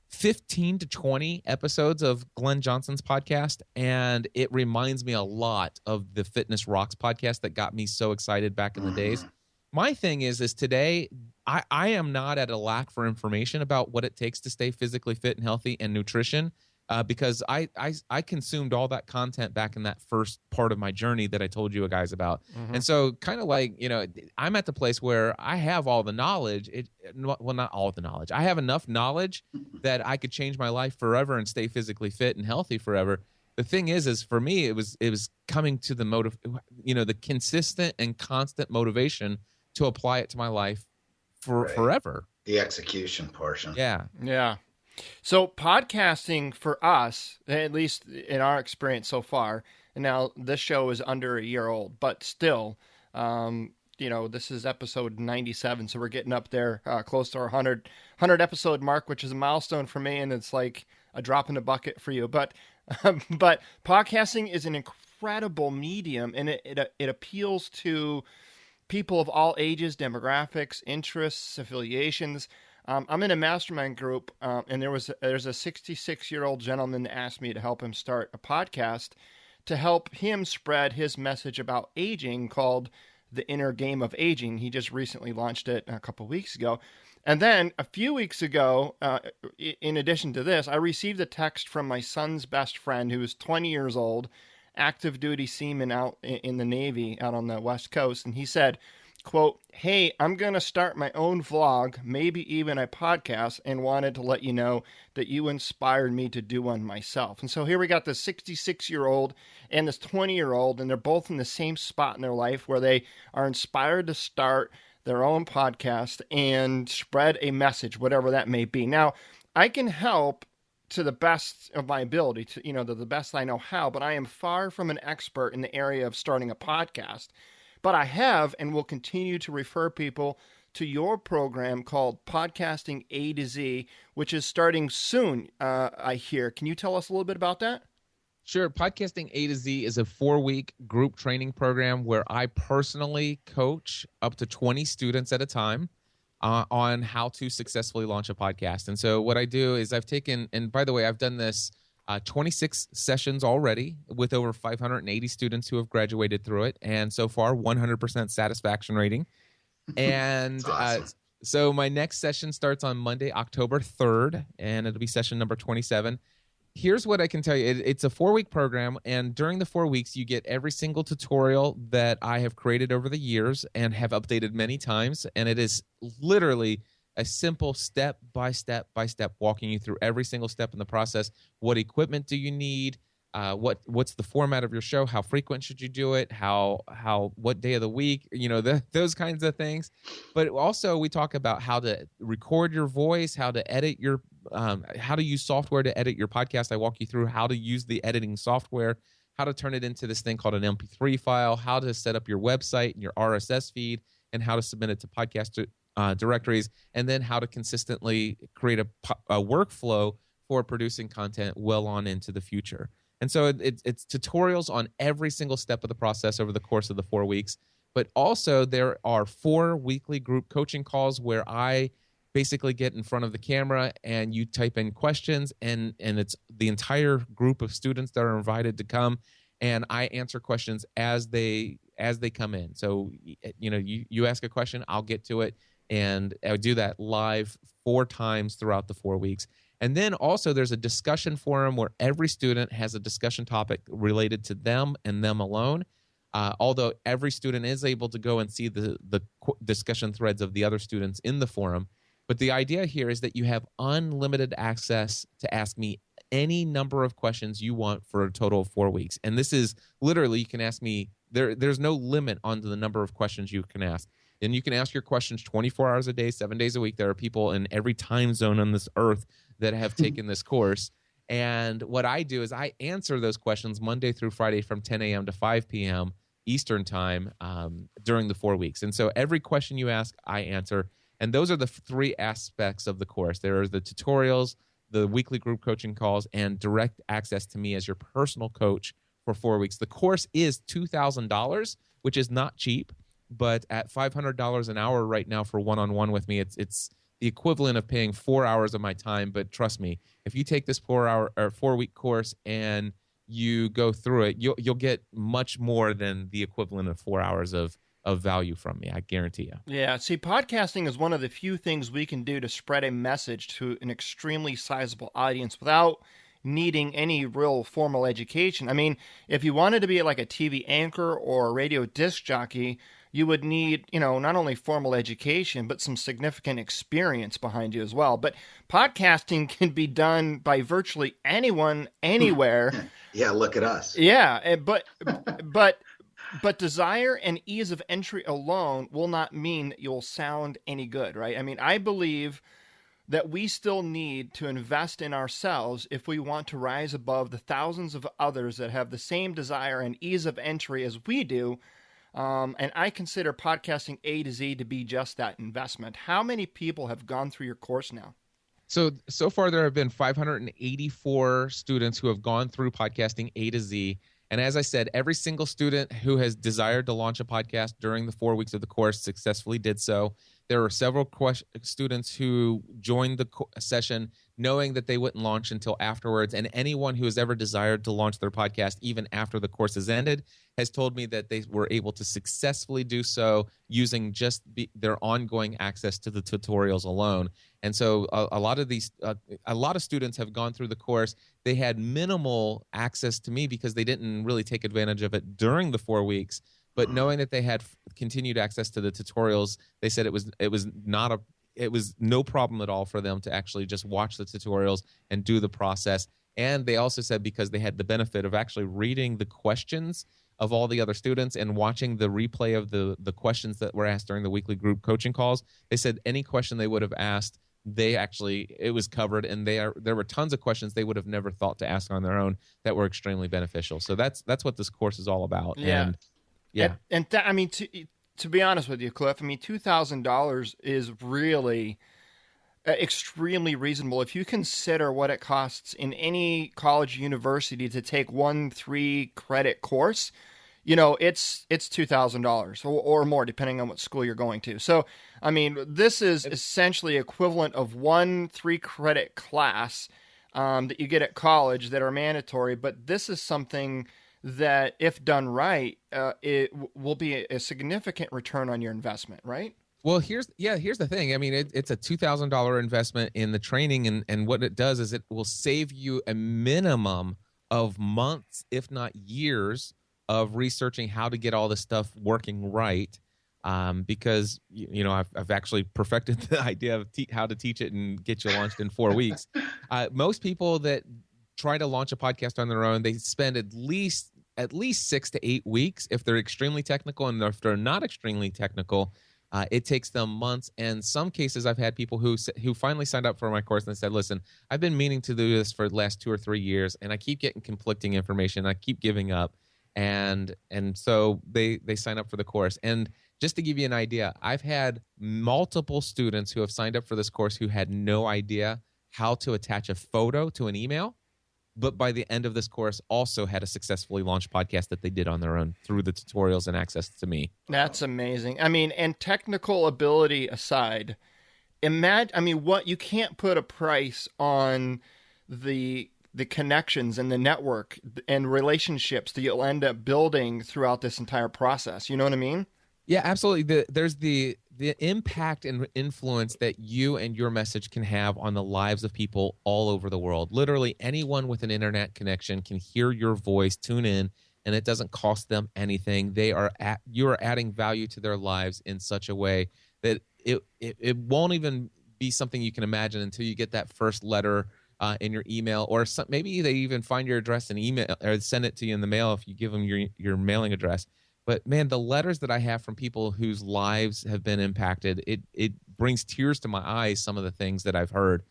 15 to 20 episodes of Glenn Johnson's podcast, and it reminds me a lot of the Fitness Rocks podcast that got me so excited back in the days. My thing is today I am not at a lack for information about what it takes to stay physically fit and healthy and nutrition. Because I consumed all that content back in that first part of my journey that I told you guys about. Mm-hmm. And so kind of like, I'm at the place where I have all the knowledge. Well, not all the knowledge. I have enough knowledge that I could change my life forever and stay physically fit and healthy forever. The thing is for me, it was coming to the consistent and constant motivation to apply it to my life forever. The execution portion. Yeah. Yeah. So podcasting for us, at least in our experience so far, and now this show is under a year old, but still, this is episode 97, so we're getting up there close to our 100 episode mark, which is a milestone for me, and it's like a drop in the bucket for you. But podcasting is an incredible medium, and it appeals to people of all ages, demographics, interests, affiliations. I'm in a mastermind group, and there's a 66-year-old gentleman that asked me to help him start a podcast to help him spread his message about aging called The Inner Game of Aging. He just recently launched it a couple of weeks ago. And then a few weeks ago, in addition to this, I received a text from my son's best friend who is 20 years old, active duty seaman out in the Navy out on the West Coast. And he said, quote, "Hey, I'm going to start my own vlog, maybe even a podcast, and wanted to let you know that you inspired me to do one myself." And so here we got this 66-year-old and this 20-year-old, and they're both in the same spot in their life where they are inspired to start their own podcast and spread a message, whatever that may be. Now, I can help to the best of my ability, to the best I know how, but I am far from an expert in the area of starting a podcast. But I have and will continue to refer people to your program called Podcasting A to Z, which is starting soon, I hear. Can you tell us a little bit about that? Sure. Podcasting A to Z is a 4-week group training program where I personally coach up to 20 students at a time on how to successfully launch a podcast. And so what I do is I've taken, and by the way, I've done this 26 sessions already with over 580 students who have graduated through it. And so far, 100% satisfaction rating. And awesome. So my next session starts on Monday, October 3rd, and it'll be session number 27. Here's what I can tell you. It's a 4-week program, and during the 4 weeks, you get every single tutorial that I have created over the years and have updated many times. And it is literally a simple step-by-step walking you through every single step in the process. What equipment do you need? What's the format of your show? How frequent should you do it? What day of the week? Those kinds of things. But also we talk about how to record your voice, how to edit your, how to use software to edit your podcast. I walk you through how to use the editing software, how to turn it into this thing called an MP3 file, how to set up your website and your RSS feed, and how to submit it to podcast directories, and then how to consistently create a workflow for producing content well on into the future. And so it's tutorials on every single step of the process over the course of the 4 weeks. But also there are 4 weekly group coaching calls where I basically get in front of the camera and you type in questions, and it's the entire group of students that are invited to come, and I answer questions as they come in. So, you ask a question, I'll get to it, and I would do that live 4 times throughout the 4 weeks. And then also there's a discussion forum where every student has a discussion topic related to them and them alone. Although every student is able to go and see the discussion threads of the other students in the forum. But the idea here is that you have unlimited access to ask me any number of questions you want for a total of 4 weeks. And this is literally, you can ask me, there's no limit on the number of questions you can ask. And you can ask your questions 24 hours a day, 7 days a week. There are people in every time zone on this earth that have taken this course. And what I do is I answer those questions Monday through Friday from 10 a.m. to 5 p.m. Eastern time during the 4 weeks. And so every question you ask, I answer. And those are the 3 aspects of the course. There are the tutorials, the weekly group coaching calls, and direct access to me as your personal coach for 4 weeks. The course is $2,000, which is not cheap, but at $500 an hour right now for one-on-one with me, it's the equivalent of paying 4 hours of my time. But trust me, if you take this 4-week course and you go through it, you'll get much more than the equivalent of 4 hours of value from me. I guarantee you. Yeah. See, podcasting is one of the few things we can do to spread a message to an extremely sizable audience without needing any real formal education. I mean, if you wanted to be like a TV anchor or a radio disc jockey, you would need, not only formal education, but some significant experience behind you as well. But podcasting can be done by virtually anyone, anywhere. Yeah, look at us. Yeah, but desire and ease of entry alone will not mean that you'll sound any good, right? I mean, I believe that we still need to invest in ourselves if we want to rise above the thousands of others that have the same desire and ease of entry as we do. And I consider podcasting A to Z to be just that investment. How many people have gone through your course now? So far, there have been 584 students who have gone through podcasting A to Z. And as I said, every single student who has desired to launch a podcast during the 4 weeks of the course successfully did so. There were several students who joined the session knowing that they wouldn't launch until afterwards. And anyone who has ever desired to launch their podcast, even after the course has ended, has told me that they were able to successfully do so using just their ongoing access to the tutorials alone. And so a lot of students have gone through the course. They had minimal access to me because they didn't really take advantage of it during the 4 weeks. But knowing that they had continued access to the tutorials, they said it was no problem at all for them to actually just watch the tutorials and do the process. And they also said because they had the benefit of actually reading the questions of all the other students and watching the replay of the questions that were asked during the weekly group coaching calls, they said any question they would have asked, it was covered, and there were tons of questions they would have never thought to ask on their own that were extremely beneficial. So that's what this course is all about. Yeah. And I mean, to be honest with you, Cliff, I mean, $2,000 is really extremely reasonable if you consider what it costs in any college or university to take 1 3-credit course. It's $2,000 or more, depending on what school you're going to. So, I mean, this is essentially equivalent of 1 3-credit class that you get at college that are mandatory. But this is something that, if done right, it will be a significant return on your investment, right? Well, here's the thing. I mean, it's a $2,000 investment in the training, and what it does is it will save you a minimum of months, if not years, of researching how to get all this stuff working right. Because I've actually perfected the idea of how to teach it and get you launched in 4 weeks. Most people that try to launch a podcast on their own, they spend at least 6 to 8 weeks if they're extremely technical, and if they're not extremely technical, it takes them months. And some cases, I've had people who finally signed up for my course and said, "Listen, I've been meaning to do this for the last 2 or 3 years, and I keep getting conflicting information. I keep giving up." And so they sign up for the course. And just to give you an idea, I've had multiple students who have signed up for this course who had no idea how to attach a photo to an email, but by the end of this course also had a successfully launched podcast that they did on their own through the tutorials and access to me. That's amazing. I mean, and technical ability aside, what you can't put a price on the connections and the network and relationships that you'll end up building throughout this entire process. You know what I mean? Yeah, absolutely. There's the impact and influence that you and your message can have on the lives of people all over the world. Literally anyone with an internet connection can hear your voice, tune in, and it doesn't cost them anything. You are adding value to their lives in such a way that it won't even be something you can imagine until you get that first letter in your email, or maybe they even find your address and email or send it to you in the mail if you give them your mailing address. But man, the letters that I have from people whose lives have been impacted, it brings tears to my eyes, some of the things that I've heard.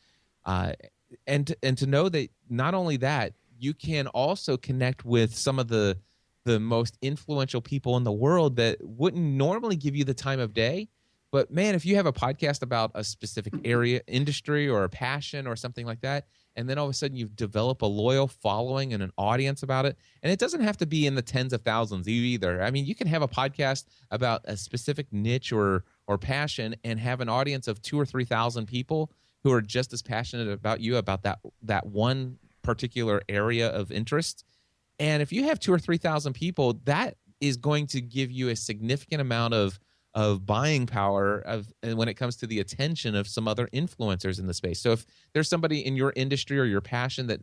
And to know that not only that, you can also connect with some of the most influential people in the world that wouldn't normally give you the time of day. But man, if you have a podcast about a specific area, industry, or a passion or something like that, and then all of a sudden you've developed a loyal following and an audience about it, and it doesn't have to be in the tens of thousands either. I mean, you can have a podcast about a specific niche or passion and have an audience of 2,000 or 3,000 people who are just as passionate about you, about that one particular area of interest. And if you have 2,000 or 3,000 people, that is going to give you a significant amount of buying power when it comes to the attention of some other influencers in the space. So if there's somebody in your industry or your passion that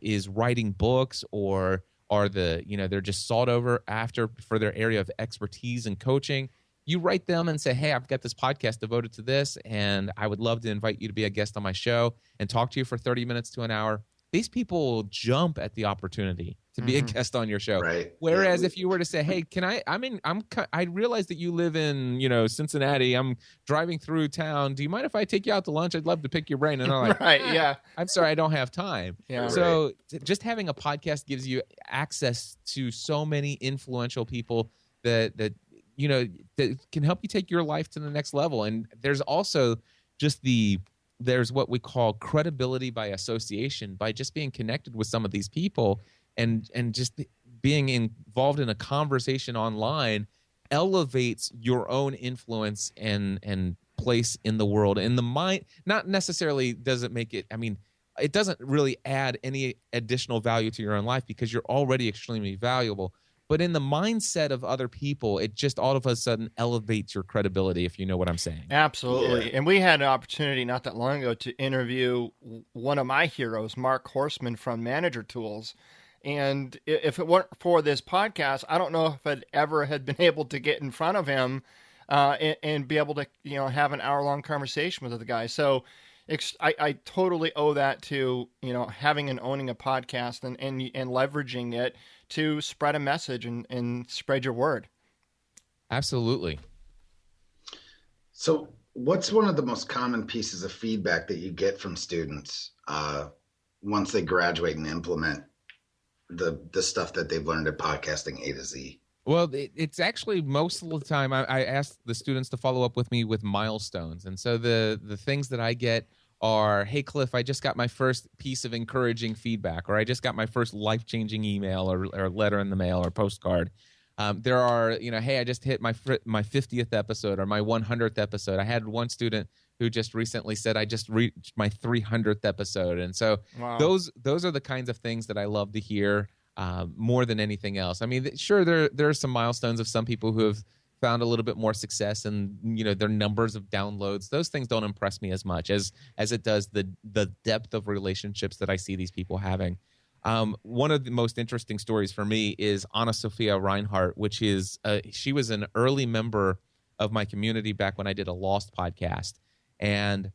is writing books or they're just sought over after for their area of expertise and coaching, you write them and say, hey, I've got this podcast devoted to this, and I would love to invite you to be a guest on my show and talk to you for 30 minutes to an hour. These people jump at the opportunity to be a guest on your show. Right. Whereas if you were to say, hey, I realize that you live in, Cincinnati. I'm driving through town. Do you mind if I take you out to lunch? I'd love to pick your brain. And they're like, right, yeah. I'm sorry, I don't have time. Yeah. So just having a podcast gives you access to so many influential people that can help you take your life to the next level. And there's also just there's what we call credibility by association, by just being connected with some of these people and just being involved in a conversation online elevates your own influence and place in the world. And the mind, not necessarily does it make it, it doesn't really add any additional value to your own life because you're already extremely valuable. But in the mindset of other people, it just all of a sudden elevates your credibility, if you know what I'm saying. Absolutely. Yeah. And we had an opportunity not that long ago to interview one of my heroes, Mark Horstman from Manager Tools. And if it weren't for this podcast, I don't know if I'd ever had been able to get in front of him and be able to, have an hour-long conversation with the guy. So I totally owe that to, having and owning a podcast and leveraging it to spread a message and spread your word. Absolutely. So what's one of the most common pieces of feedback that you get from students once they graduate and implement the stuff that they've learned at podcasting A to Z? Well, it's actually most of the time I ask the students to follow up with me with milestones. And so the things that I get are, hey, Cliff, I just got my first piece of encouraging feedback, or I just got my first life-changing email or letter in the mail or postcard. There are, hey, I just hit my 50th episode or my 100th episode. I had one student who just recently said, I just reached my 300th episode. And so wow. those are the kinds of things that I love to hear more than anything else. Sure, there are some milestones of some people who have found a little bit more success and their numbers of downloads. Those things don't impress me as much as it does the depth of relationships that I see these people having. One of the most interesting stories for me is Anna Sophia Reinhardt, which is she was an early member of my community back when I did a Lost podcast. And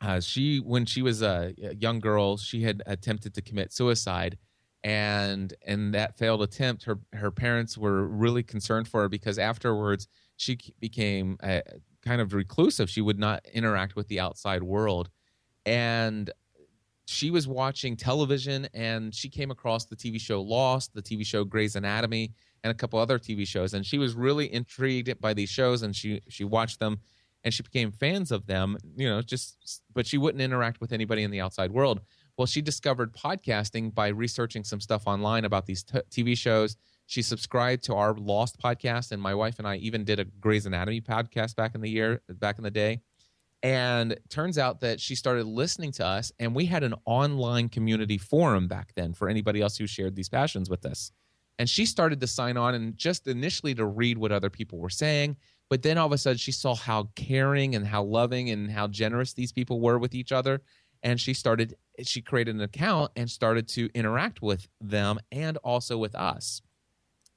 when she was a young girl, she had attempted to commit suicide. And in that failed attempt, her parents were really concerned for her because afterwards she became kind of reclusive. She would not interact with the outside world. And she was watching television and she came across the TV show Lost, the TV show Grey's Anatomy, and a couple other TV shows. And she was really intrigued by these shows and she watched them. and she became fans of them, but she wouldn't interact with anybody in the outside world. Well, she discovered podcasting by researching some stuff online about these TV shows. She subscribed to our Lost podcast, and my wife and I even did a Grey's Anatomy podcast back in the day. And it turns out that she started listening to us, and we had an online community forum back then for anybody else who shared these passions with us. And she started to sign on, and just initially to read what other people were saying. But then all of a sudden she saw how caring and how loving and how generous these people were with each other. And she created an account and started to interact with them and also with us.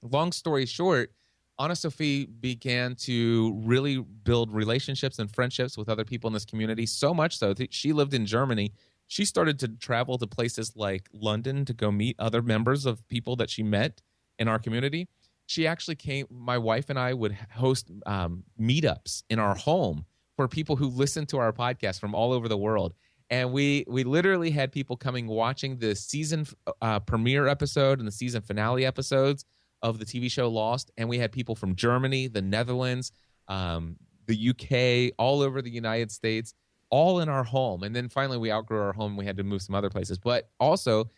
Long story short, Anna Sophie began to really build relationships and friendships with other people in this community, so much so that she lived in Germany. She started to travel to places like London to go meet other members of people that she met in our community. She actually my wife and I would host meetups in our home for people who listened to our podcast from all over the world. And we literally had people coming watching the season premiere episode and the season finale episodes of the TV show Lost. And we had people from Germany, the Netherlands, the UK, all over the United States, all in our home. And then finally we outgrew our home. We had to move some other places. But also,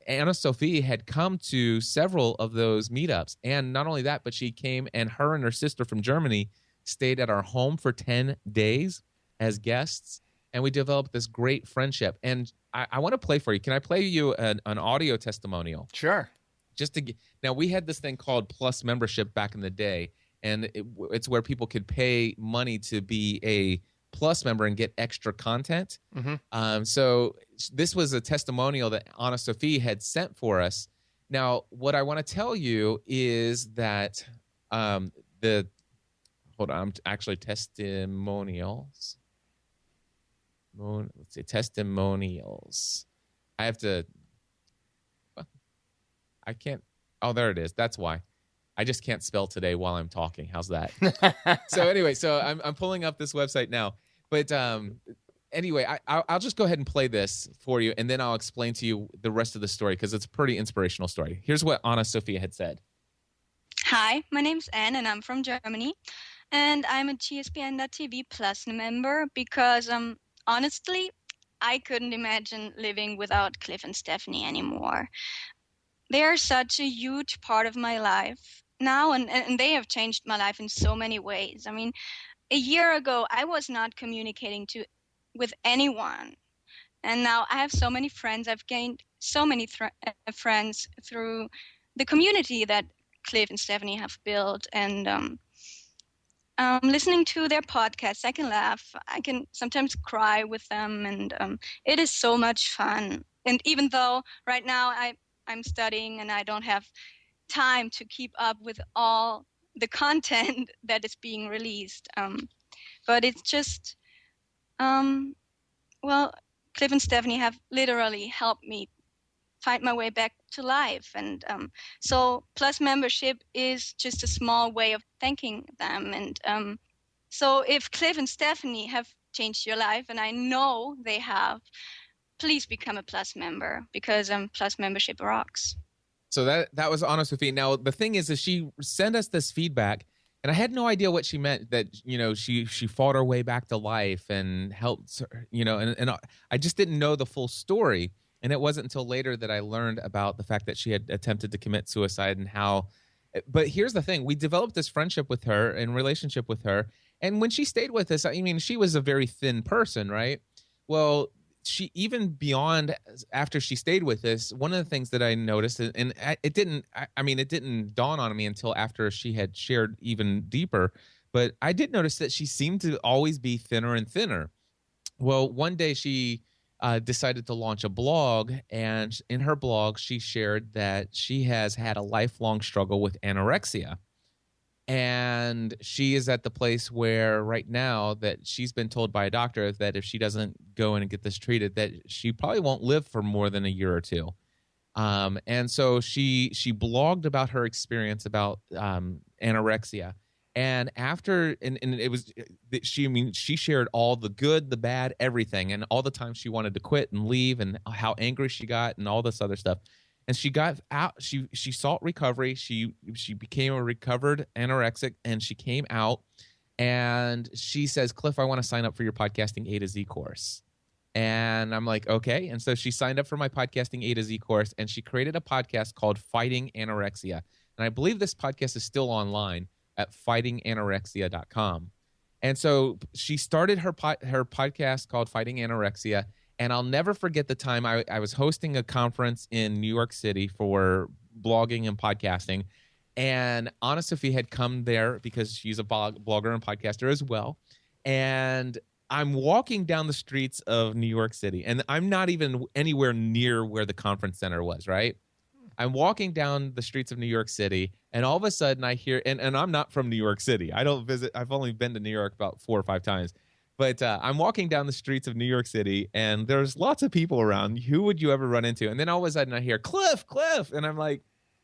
Anna Sophie had come to several of those meetups. And not only that, but she came, and her and her sister from Germany stayed at our home for 10 days as guests. And we developed this great friendship. And I want to play for you. Can I play you an audio testimonial? Sure. Now, we had this thing called Plus membership back in the day. And it's where people could pay money to be a Plus member and get extra content. Mm-hmm. So this was a testimonial that Anna Sophie had sent for us. Now, what I want to tell you is that testimonials. Let's see, testimonials. I have to. I can't. Oh, there it is. That's why. I just can't spell today while I'm talking. How's that? So anyway, I'm pulling up this website now. But anyway, I'll just go ahead and play this for you, and then I'll explain to you the rest of the story because it's a pretty inspirational story. Here's what Anna Sophie had said. Hi, my name's Anne, and I'm from Germany. And I'm a GSPN.TV Plus member because, honestly, I couldn't imagine living without Cliff and Stephanie anymore. They are such a huge part of my life now, and they have changed my life in so many ways. I mean, a year ago, I was not communicating with anyone. And now I have so many friends. I've gained so many friends through the community that Cliff and Stephanie have built. And listening to their podcasts, I can laugh. I can sometimes cry with them. And it is so much fun. And even though right now I'm studying and I don't have time to keep up with all the content that is being released. But it's just, Cliff and Stephanie have literally helped me find my way back to life. And so Plus membership is just a small way of thanking them. And so if Cliff and Stephanie have changed your life, and I know they have, please become a Plus member because Plus membership rocks. So that was Anna Sophie. Now, the thing is she sent us this feedback, and I had no idea what she meant, that, she fought her way back to life and helped her, and I just didn't know the full story. And it wasn't until later that I learned about the fact that she had attempted to commit suicide and how. But here's the thing. We developed this friendship with her and relationship with her. And when she stayed with us, I mean, she was a very thin person, right? Well, she, even beyond after she stayed with us, one of the things that I noticed, and it didn't dawn on me until after she had shared even deeper, but I did notice that she seemed to always be thinner and thinner. Well, one day she decided to launch a blog, and in her blog, she shared that she has had a lifelong struggle with anorexia. And she is at the place where right now that she's been told by a doctor that if she doesn't go in and get this treated, that she probably won't live for more than a year or two. And so she blogged about her experience about anorexia. And after, and it was, she shared all the good, the bad, everything, and all the times she wanted to quit and leave and how angry she got and all this other stuff. And she got out, she sought recovery. She became a recovered anorexic, and she came out, And she says, Cliff, I want to sign up for your podcasting A to Z course. And I'm like, okay. And so she signed up for my podcasting A to Z course, and she created a podcast called Fighting Anorexia. And I believe this podcast is still online at fightinganorexia.com. And so she started her podcast called Fighting Anorexia. And I'll never forget the time I was hosting a conference in New York City for blogging and podcasting. And Anna Sophie had come there because she's a blogger and podcaster as well. And I'm walking down the streets of New York City, and I'm not even anywhere near where the conference center was, right? I'm walking down the streets of New York City, and all of a sudden I hear, and I'm not from New York City. I don't visit. I've only been to New York about 4 or 5 times. But I'm walking down the streets of New York City, and there's lots of people around. Who would you ever run into? And then all of a sudden I hear, Cliff, Cliff. And I'm like,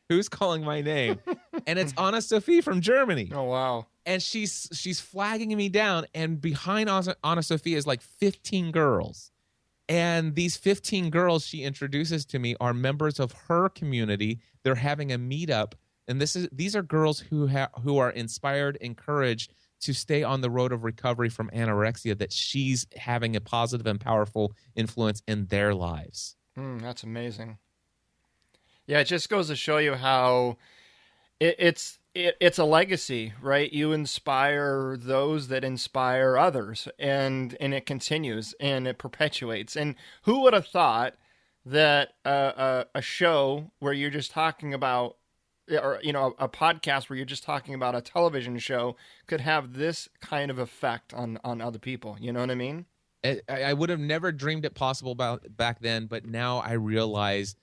who's calling my name? And it's Anna Sophie from Germany. Oh, wow. And she's flagging me down, and behind Anna Sophie is like 15 girls. And these 15 girls she introduces to me are members of her community. They're having a meetup, and these are girls who are inspired, encouraged to stay on the road of recovery from anorexia, that she's having a positive and powerful influence in their lives. That's amazing. Yeah, it just goes to show you how it's a legacy, right? You inspire those that inspire others, and it continues and it perpetuates. And who would have thought that a show where you're just talking about, or a podcast where you're just talking about a television show could have this kind of effect on other people? You know what I mean? I would have never dreamed it possible back then, but now I realize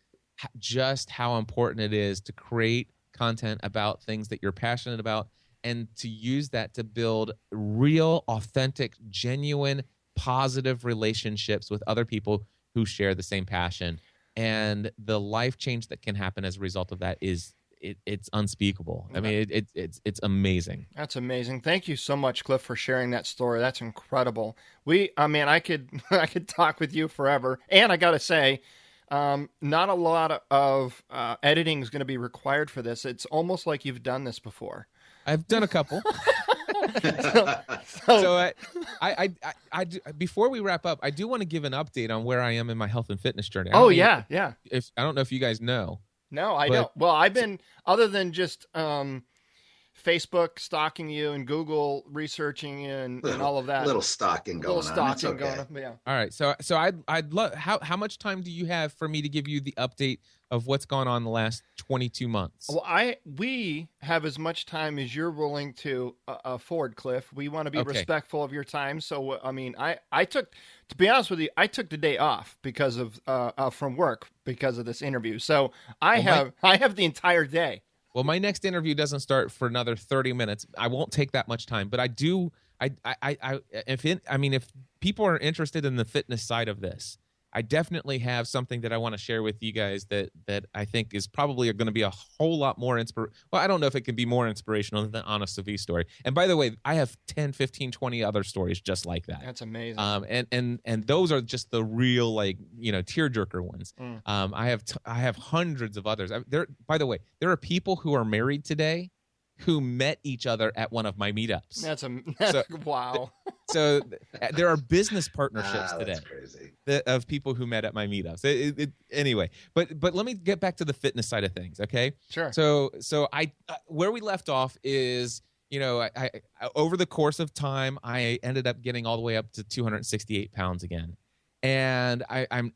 just how important it is to create content about things that you're passionate about, and to use that to build real, authentic, genuine, positive relationships with other people who share the same passion. And the life change that can happen as a result of that is it's unspeakable. I mean, it's amazing. That's amazing. Thank you so much, Cliff, for sharing that story. That's incredible. I could talk with you forever. And I got to say, not a lot of editing is going to be required for this. It's almost like you've done this before. I've done a couple. So I before we wrap up, I do want to give an update on where I am in my health and fitness journey. Yeah. I don't know if you guys know. No, I don't. Well, I've been, other than just Facebook stalking you and Google researching you and all of that. Little stalking going on. Yeah. All right. So I'd love, how much time do you have for me to give you the update of what's gone on the last 22 months? Well, we have as much time as you're willing to afford, Cliff. We want to be respectful of your time. So, I mean, I took, to be honest with you, I took the day off because of from work because of this interview. So I have the entire day. Well, my next interview doesn't start for another 30 minutes. I won't take that much time, but I do. If people are interested in the fitness side of this, I definitely have something that I want to share with you guys that I think is probably going to be a whole lot more Well, I don't know if it can be more inspirational than Anna Sophie's story. And by the way, I have 10, 15, 20 other stories just like that. That's amazing. And those are just the real, tearjerker ones. I have hundreds of others. By the way, there are people who are married today who met each other at one of my meetups. Wow. So there are business partnerships today crazy. of people who met at my meetups. Anyway, but let me get back to the fitness side of things, okay? Sure. So I where we left off is, I over the course of time, I ended up getting all the way up to 268 pounds again, and I'm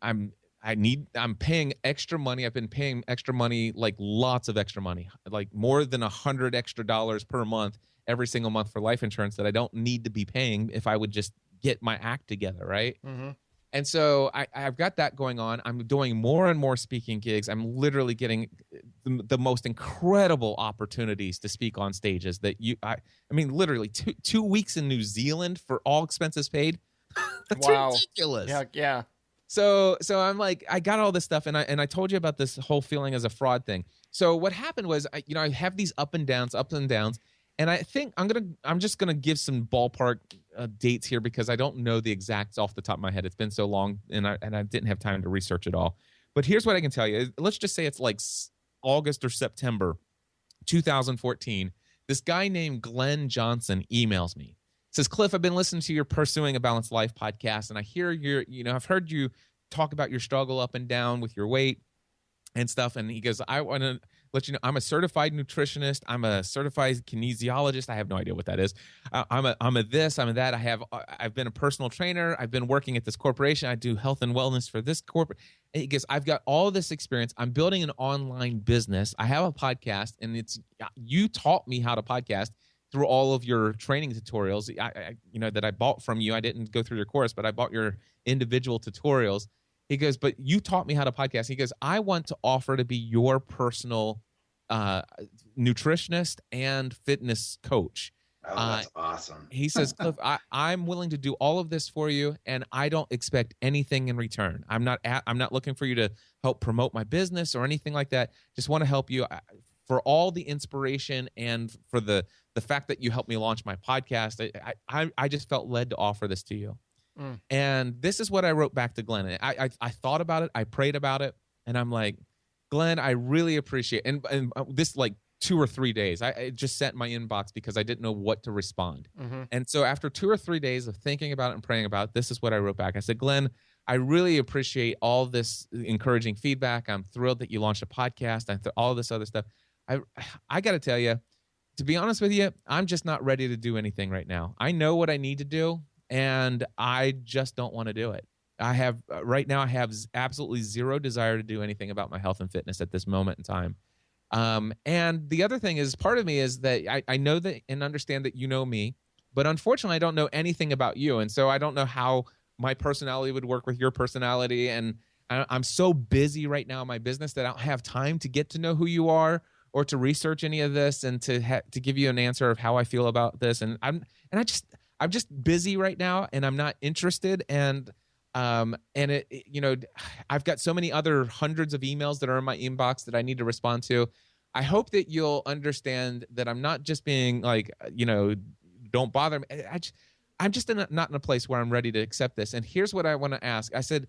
paying extra money. I've been paying extra money, like lots of extra money, like more than $100 extra per month every single month for life insurance that I don't need to be paying if I would just get my act together, right? Mm-hmm. And so I've got that going on. I'm doing more and more speaking gigs. I'm literally getting the most incredible opportunities to speak on stages that literally 2 weeks in New Zealand for all expenses paid. That's ridiculous. Yeah. So I'm like, I got all this stuff, and I told you about this whole feeling as a fraud thing. So what happened was, I have these ups and downs, and I think I'm just gonna give some ballpark dates here because I don't know the exacts off the top of my head. It's been so long, and I didn't have time to research it all. But here's what I can tell you. Let's just say it's like August or September 2014. This guy named Glenn Johnson emails me. says, Cliff, I've been listening to your Pursuing a Balanced Life podcast, and I hear I've heard you talk about your struggle up and down with your weight and stuff. And he goes, I want to let you know, I'm a certified nutritionist. I'm a certified kinesiologist. I have no idea what that is. I'm a this, I'm a that. I've been a personal trainer. I've been working at this corporation. I do health and wellness for this corporate. And he goes, I've got all this experience. I'm building an online business. I have a podcast, and you taught me how to podcast through all of your training tutorials, that I bought from you. I didn't go through your course, but I bought your individual tutorials. He goes, but you taught me how to podcast. He goes, I want to offer to be your personal nutritionist and fitness coach. Oh, that's awesome. He says, Cliff, I'm willing to do all of this for you, and I don't expect anything in return. I'm not looking for you to help promote my business or anything like that. Just want to help you for all the inspiration and for the fact that you helped me launch my podcast. I just felt led to offer this to you. And this is what I wrote back to Glenn. I thought about it. I prayed about it. And I'm like, Glenn, I really appreciate it. And this like 2 or 3 days, I just sat in my inbox because I didn't know what to respond. And so after 2 or 3 days of thinking about it and praying about it, this is what I wrote back. I said, Glenn, I really appreciate all this encouraging feedback. I'm thrilled that you launched a podcast and all this other stuff. I got to tell you, to be honest with you, I'm just not ready to do anything right now. I know what I need to do, and I just don't want to do it. Right now I have absolutely zero desire to do anything about my health and fitness at this moment in time. And the other thing is, part of me is that I know that and understand that you know me, but unfortunately I don't know anything about you. And so I don't know how my personality would work with your personality. And I'm so busy right now in my business that I don't have time to get to know who you are or to research any of this and to give you an answer of how I feel about this. And I'm just busy right now, and I'm not interested. And I've got so many other hundreds of emails that are in my inbox that I need to respond to. I hope that you'll understand that I'm not just being like, don't bother me. I'm just not in a place where I'm ready to accept this. And here's what I want to ask. I said,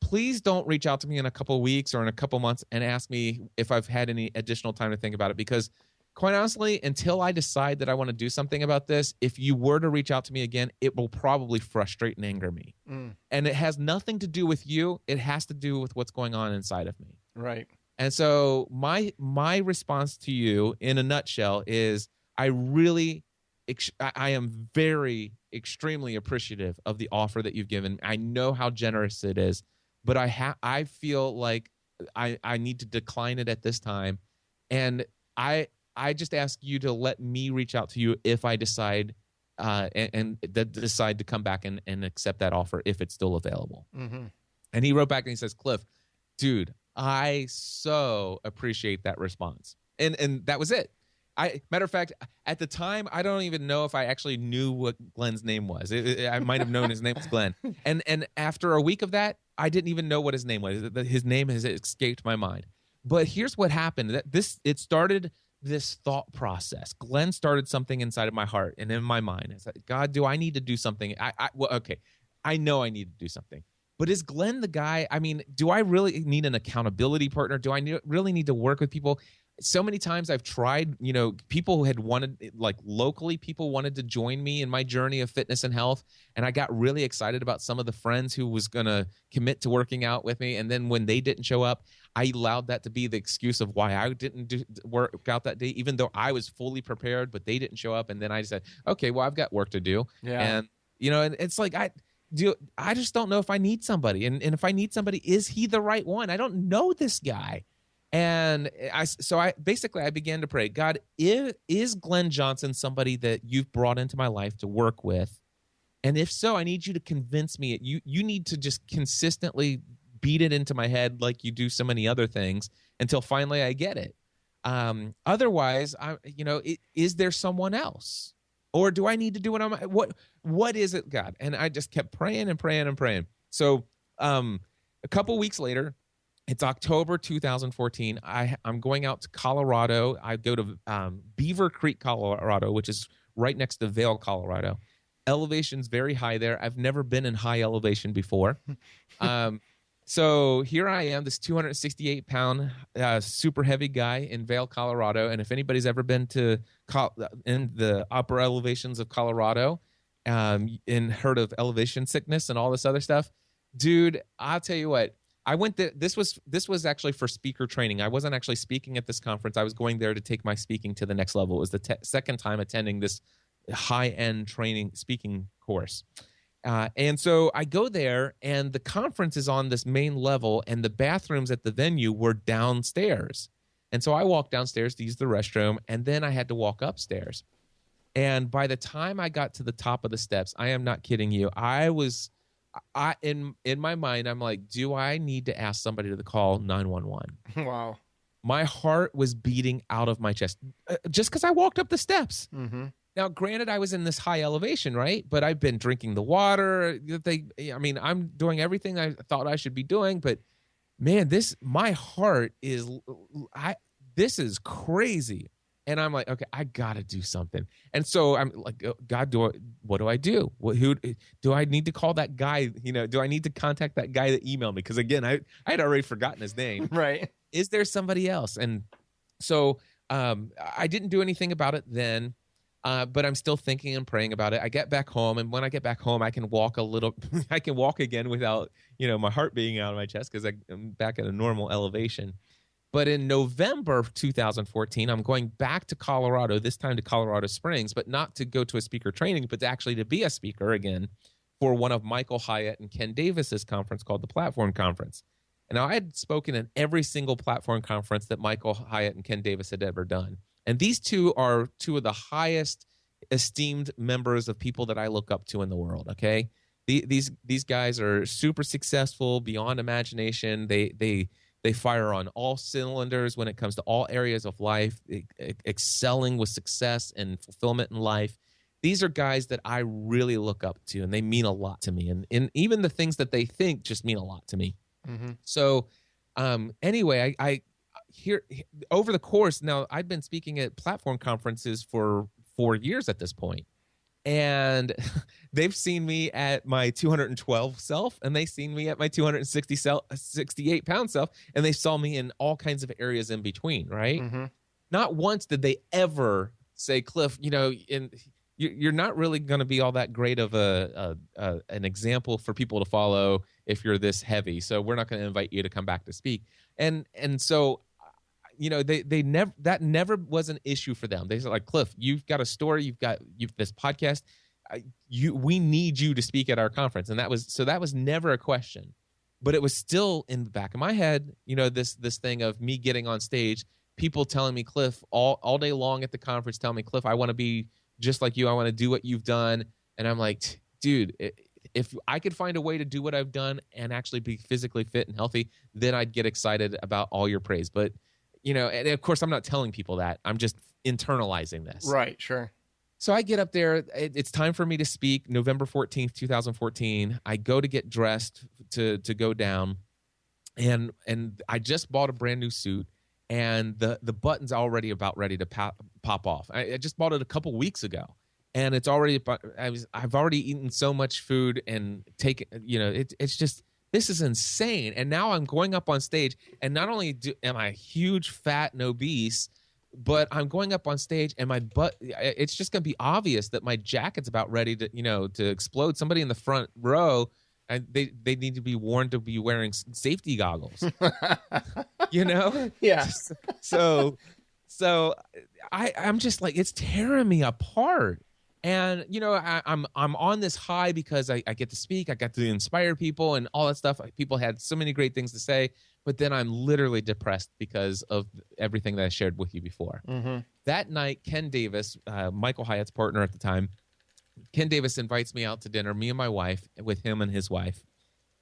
please don't reach out to me in a couple of weeks or in a couple of months and ask me if I've had any additional time to think about it, because quite honestly, until I decide that I want to do something about this, if you were to reach out to me again, it will probably frustrate and anger me. And it has nothing to do with you. It has to do with what's going on inside of me. Right. And so my response to you in a nutshell is I am very extremely appreciative of the offer that you've given. I know how generous it is, but I feel like I need to decline it at this time. And I just ask you to let me reach out to you if I decide decide to come back and accept that offer if it's still available. And he wrote back and he says, Cliff, dude, I so appreciate that response. And that was it. Matter of fact, at the time, I don't even know if I actually knew what Glenn's name was. I might have known his name was Glenn. And after a week of that, I didn't even know what his name was. His name has escaped my mind. But here's what happened. It started this thought process. Glenn started something inside of my heart and in my mind. It's like, God, do I need to do something? Okay, I know I need to do something. But is Glenn the guy? I mean, do I really need an accountability partner? Do I really need to work with people? So many times I've tried, people who had wanted, like locally, people wanted to join me in my journey of fitness and health. And I got really excited about some of the friends who was going to commit to working out with me. And then when they didn't show up, I allowed that to be the excuse of why I didn't work out that day, even though I was fully prepared, but they didn't show up. And then I said, okay, well, I've got work to do. Yeah. And, and it's like, I just don't know if I need somebody. And if I need somebody, is he the right one? I don't know this guy. And I began to pray, God, is Glenn Johnson somebody that you've brought into my life to work with? And if so, I need you to convince me. You need to just consistently beat it into my head like you do so many other things until finally I get it. Otherwise, is there someone else? Or do I need to do it on my, what is it, God? And I just kept praying and praying and praying. So a couple weeks later, it's October 2014. I'm going out to Colorado. I go to Beaver Creek, Colorado, which is right next to Vail, Colorado. Elevation's very high there. I've never been in high elevation before. So here I am, this 268-pound super heavy guy in Vail, Colorado. And if anybody's ever been in the upper elevations of Colorado, and heard of elevation sickness and all this other stuff. Dude, I'll tell you what. I went there. This was actually for speaker training. I wasn't actually speaking at this conference. I was going there to take my speaking to the next level. It was the second time attending this high-end training speaking course. And so I go there, and the conference is on this main level, and the bathrooms at the venue were downstairs. And so I walked downstairs to use the restroom, and then I had to walk upstairs. And by the time I got to the top of the steps, I am not kidding you, in my mind, I'm like, do I need to ask somebody to call 911? Wow. My heart was beating out of my chest just because I walked up the steps. Mm-hmm. Now, granted, I was in this high elevation, right? But I've been drinking the water. I'm doing everything I thought I should be doing. But man, my heart is, this is crazy. And I'm like, okay, I got to do something. And so I'm like, God, what do I do? Who do I need to call that guy? Do I need to contact that guy that emailed me? Because again, I had already forgotten his name. Right. Is there somebody else? And so I didn't do anything about it then, but I'm still thinking and praying about it. I get back home, and when I get back home, I can walk I can walk again without, my heart beating out of my chest because I'm back at a normal elevation. But in November of 2014, I'm going back to Colorado, this time to Colorado Springs, but not to go to a speaker training, but actually to be a speaker again for one of Michael Hyatt and Ken Davis's conference called the Platform Conference. And now I had spoken at every single platform conference that Michael Hyatt and Ken Davis had ever done. And these two are two of the highest esteemed members of people that I look up to in the world, okay? These guys are super successful, beyond imagination. They fire on all cylinders when it comes to all areas of life, excelling with success and fulfillment in life. These are guys that I really look up to, and they mean a lot to me. And even the things that they think just mean a lot to me. Mm-hmm. So anyway, I hear over the course, now I've been speaking at platform conferences for 4 years at this point. And they've seen me at my 212 self, and they've seen me at my 268 pound self, and they saw me in all kinds of areas in between, right? Mm-hmm. Not once did they ever say, Cliff, you're not really going to be all that great of an example for people to follow if you're this heavy. So we're not going to invite you to come back to speak. And so they never, that never was an issue for them. They said, like, Cliff, you've got a story, you've this podcast, we need you to speak at our conference. And that was never a question, but it was still in the back of my head, this thing of me getting on stage, people telling me, Cliff, all day long at the conference, telling me, Cliff, I want to be just like you. I want to do what you've done. And I'm like, dude, if I could find a way to do what I've done and actually be physically fit and healthy, then I'd get excited about all your praise. But and of course, I'm not telling people that. I'm just internalizing this. Right, sure. So I get up there. It's time for me to speak, November 14th, 2014. I go to get dressed to go down, and I just bought a brand new suit, and the button's already about ready to pop off. I just bought it a couple weeks ago, and it's already I've already eaten so much food and taken, it's just, this is insane. And now I'm going up on stage, and not only am I huge, fat, and obese, but I'm going up on stage, and my butt, it's just going to be obvious that my jacket's about ready to, to explode. Somebody in the front row, and they need to be warned to be wearing safety goggles. Yeah. So I'm just like, it's tearing me apart. And, I'm on this high because I get to speak. I got to inspire people and all that stuff. People had so many great things to say. But then I'm literally depressed because of everything that I shared with you before. Mm-hmm. That night, Ken Davis, Michael Hyatt's partner at the time, Ken Davis invites me out to dinner, me and my wife, with him and his wife.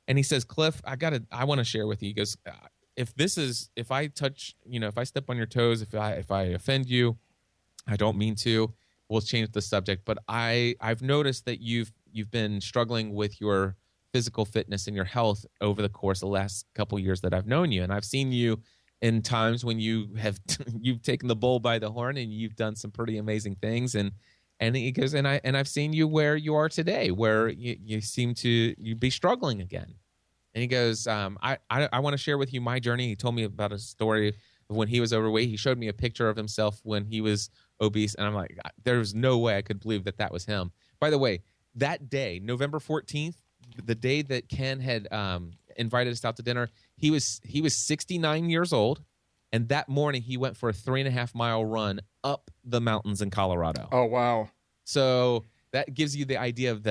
And he says, Cliff, I want to share with you. He goes, if I touch, if I step on your toes, if I offend you, I don't mean to. We'll change the subject, but I've noticed that you've been struggling with your physical fitness and your health over the course of the last couple of years that I've known you, and I've seen you in times when you've taken the bull by the horn and you've done some pretty amazing things. And he goes, and I've seen you where you are today, where you seem to be struggling again. And he goes, I want to share with you my journey. He told me about a story of when he was overweight. He showed me a picture of himself when he was obese, and I'm like, there's no way I could believe that was him. By the way, that day, November 14th, the day that Ken had invited us out to dinner, he was 69 years old, and that morning he went for a 3.5-mile run up the mountains in Colorado. Oh, wow. So that gives you the idea of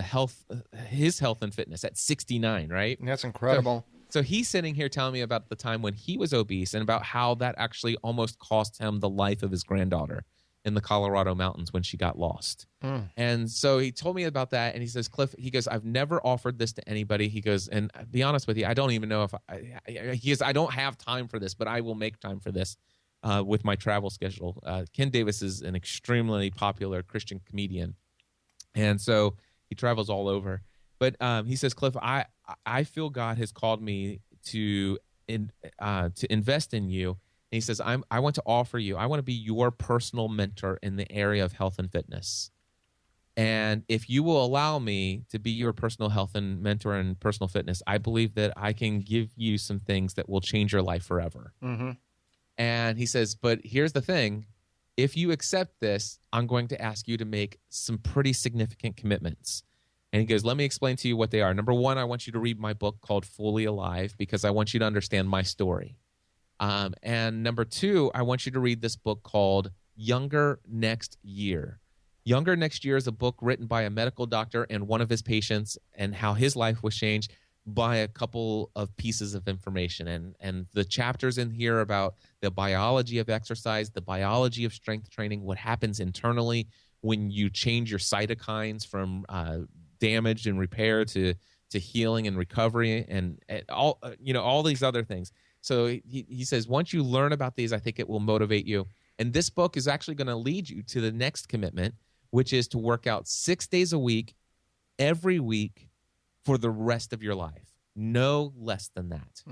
his health and fitness at 69, right? That's incredible. So he's sitting here telling me about the time when he was obese and about how that actually almost cost him the life of his granddaughter in the Colorado mountains when she got lost. And so he told me about that, and he says, Cliff, he goes, I've never offered this to anybody. He goes, and I'll be honest with you, I don't even know if he goes, I don't have time for this, but I will make time for this with my travel schedule. Ken Davis is an extremely popular Christian comedian, and so he travels all over. But he says, Cliff, I feel God has called me to invest in you. And he says, I want to offer you, I want to be your personal mentor in the area of health and fitness. And if you will allow me to be your personal health and mentor in personal fitness, I believe that I can give you some things that will change your life forever. Mm-hmm. And he says, but here's the thing. If you accept this, I'm going to ask you to make some pretty significant commitments. And he goes, let me explain to you what they are. Number one, I want you to read my book called Fully Alive because I want you to understand my story. And number two, I want you to read this book called Younger Next Year. Younger Next Year is a book written by a medical doctor and one of his patients and how his life was changed by a couple of pieces of information. And the chapters in here about the biology of exercise, the biology of strength training, what happens internally when you change your cytokines from damage and repair to healing and recovery and all these other things. So he says, once you learn about these, I think it will motivate you. And this book is actually going to lead you to the next commitment, which is to work out 6 days a week, every week for the rest of your life. No less than that.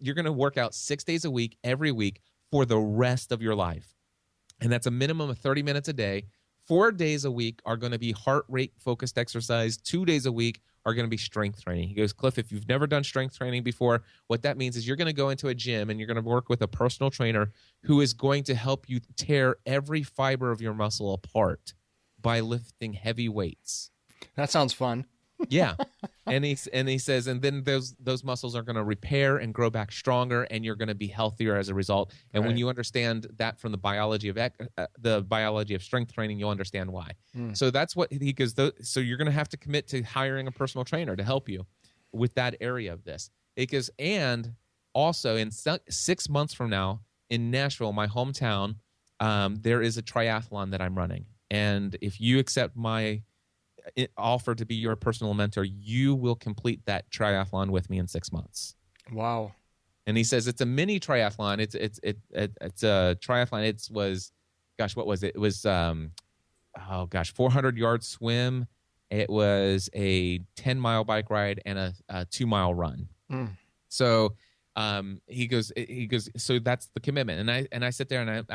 You're going to work out 6 days a week, every week for the rest of your life. And that's a minimum of 30 minutes a day. 4 days a week are going to be heart rate focused exercise. 2 days a week are going to be strength training. He goes, Cliff, if you've never done strength training before, what that means is you're going to go into a gym and you're going to work with a personal trainer who is going to help you tear every fiber of your muscle apart by lifting heavy weights. That sounds fun. Yeah. And he says, and then those muscles are going to repair and grow back stronger, and you're going to be healthier as a result. And when you understand that from the biology of strength training, you'll understand why. So that's what he goes. So you're going to have to commit to hiring a personal trainer to help you with that area of this. It goes, and also in 6 months from now in Nashville, my hometown, there is a triathlon that I'm running, and if you accept my offer to be your personal mentor, you will complete that triathlon with me in 6 months. Wow. And he says it's a mini triathlon. It's a triathlon. What was it? It was 400-yard swim. It was a 10-mile bike ride and a 2-mile run. So he goes, so that's the commitment. And I sit there and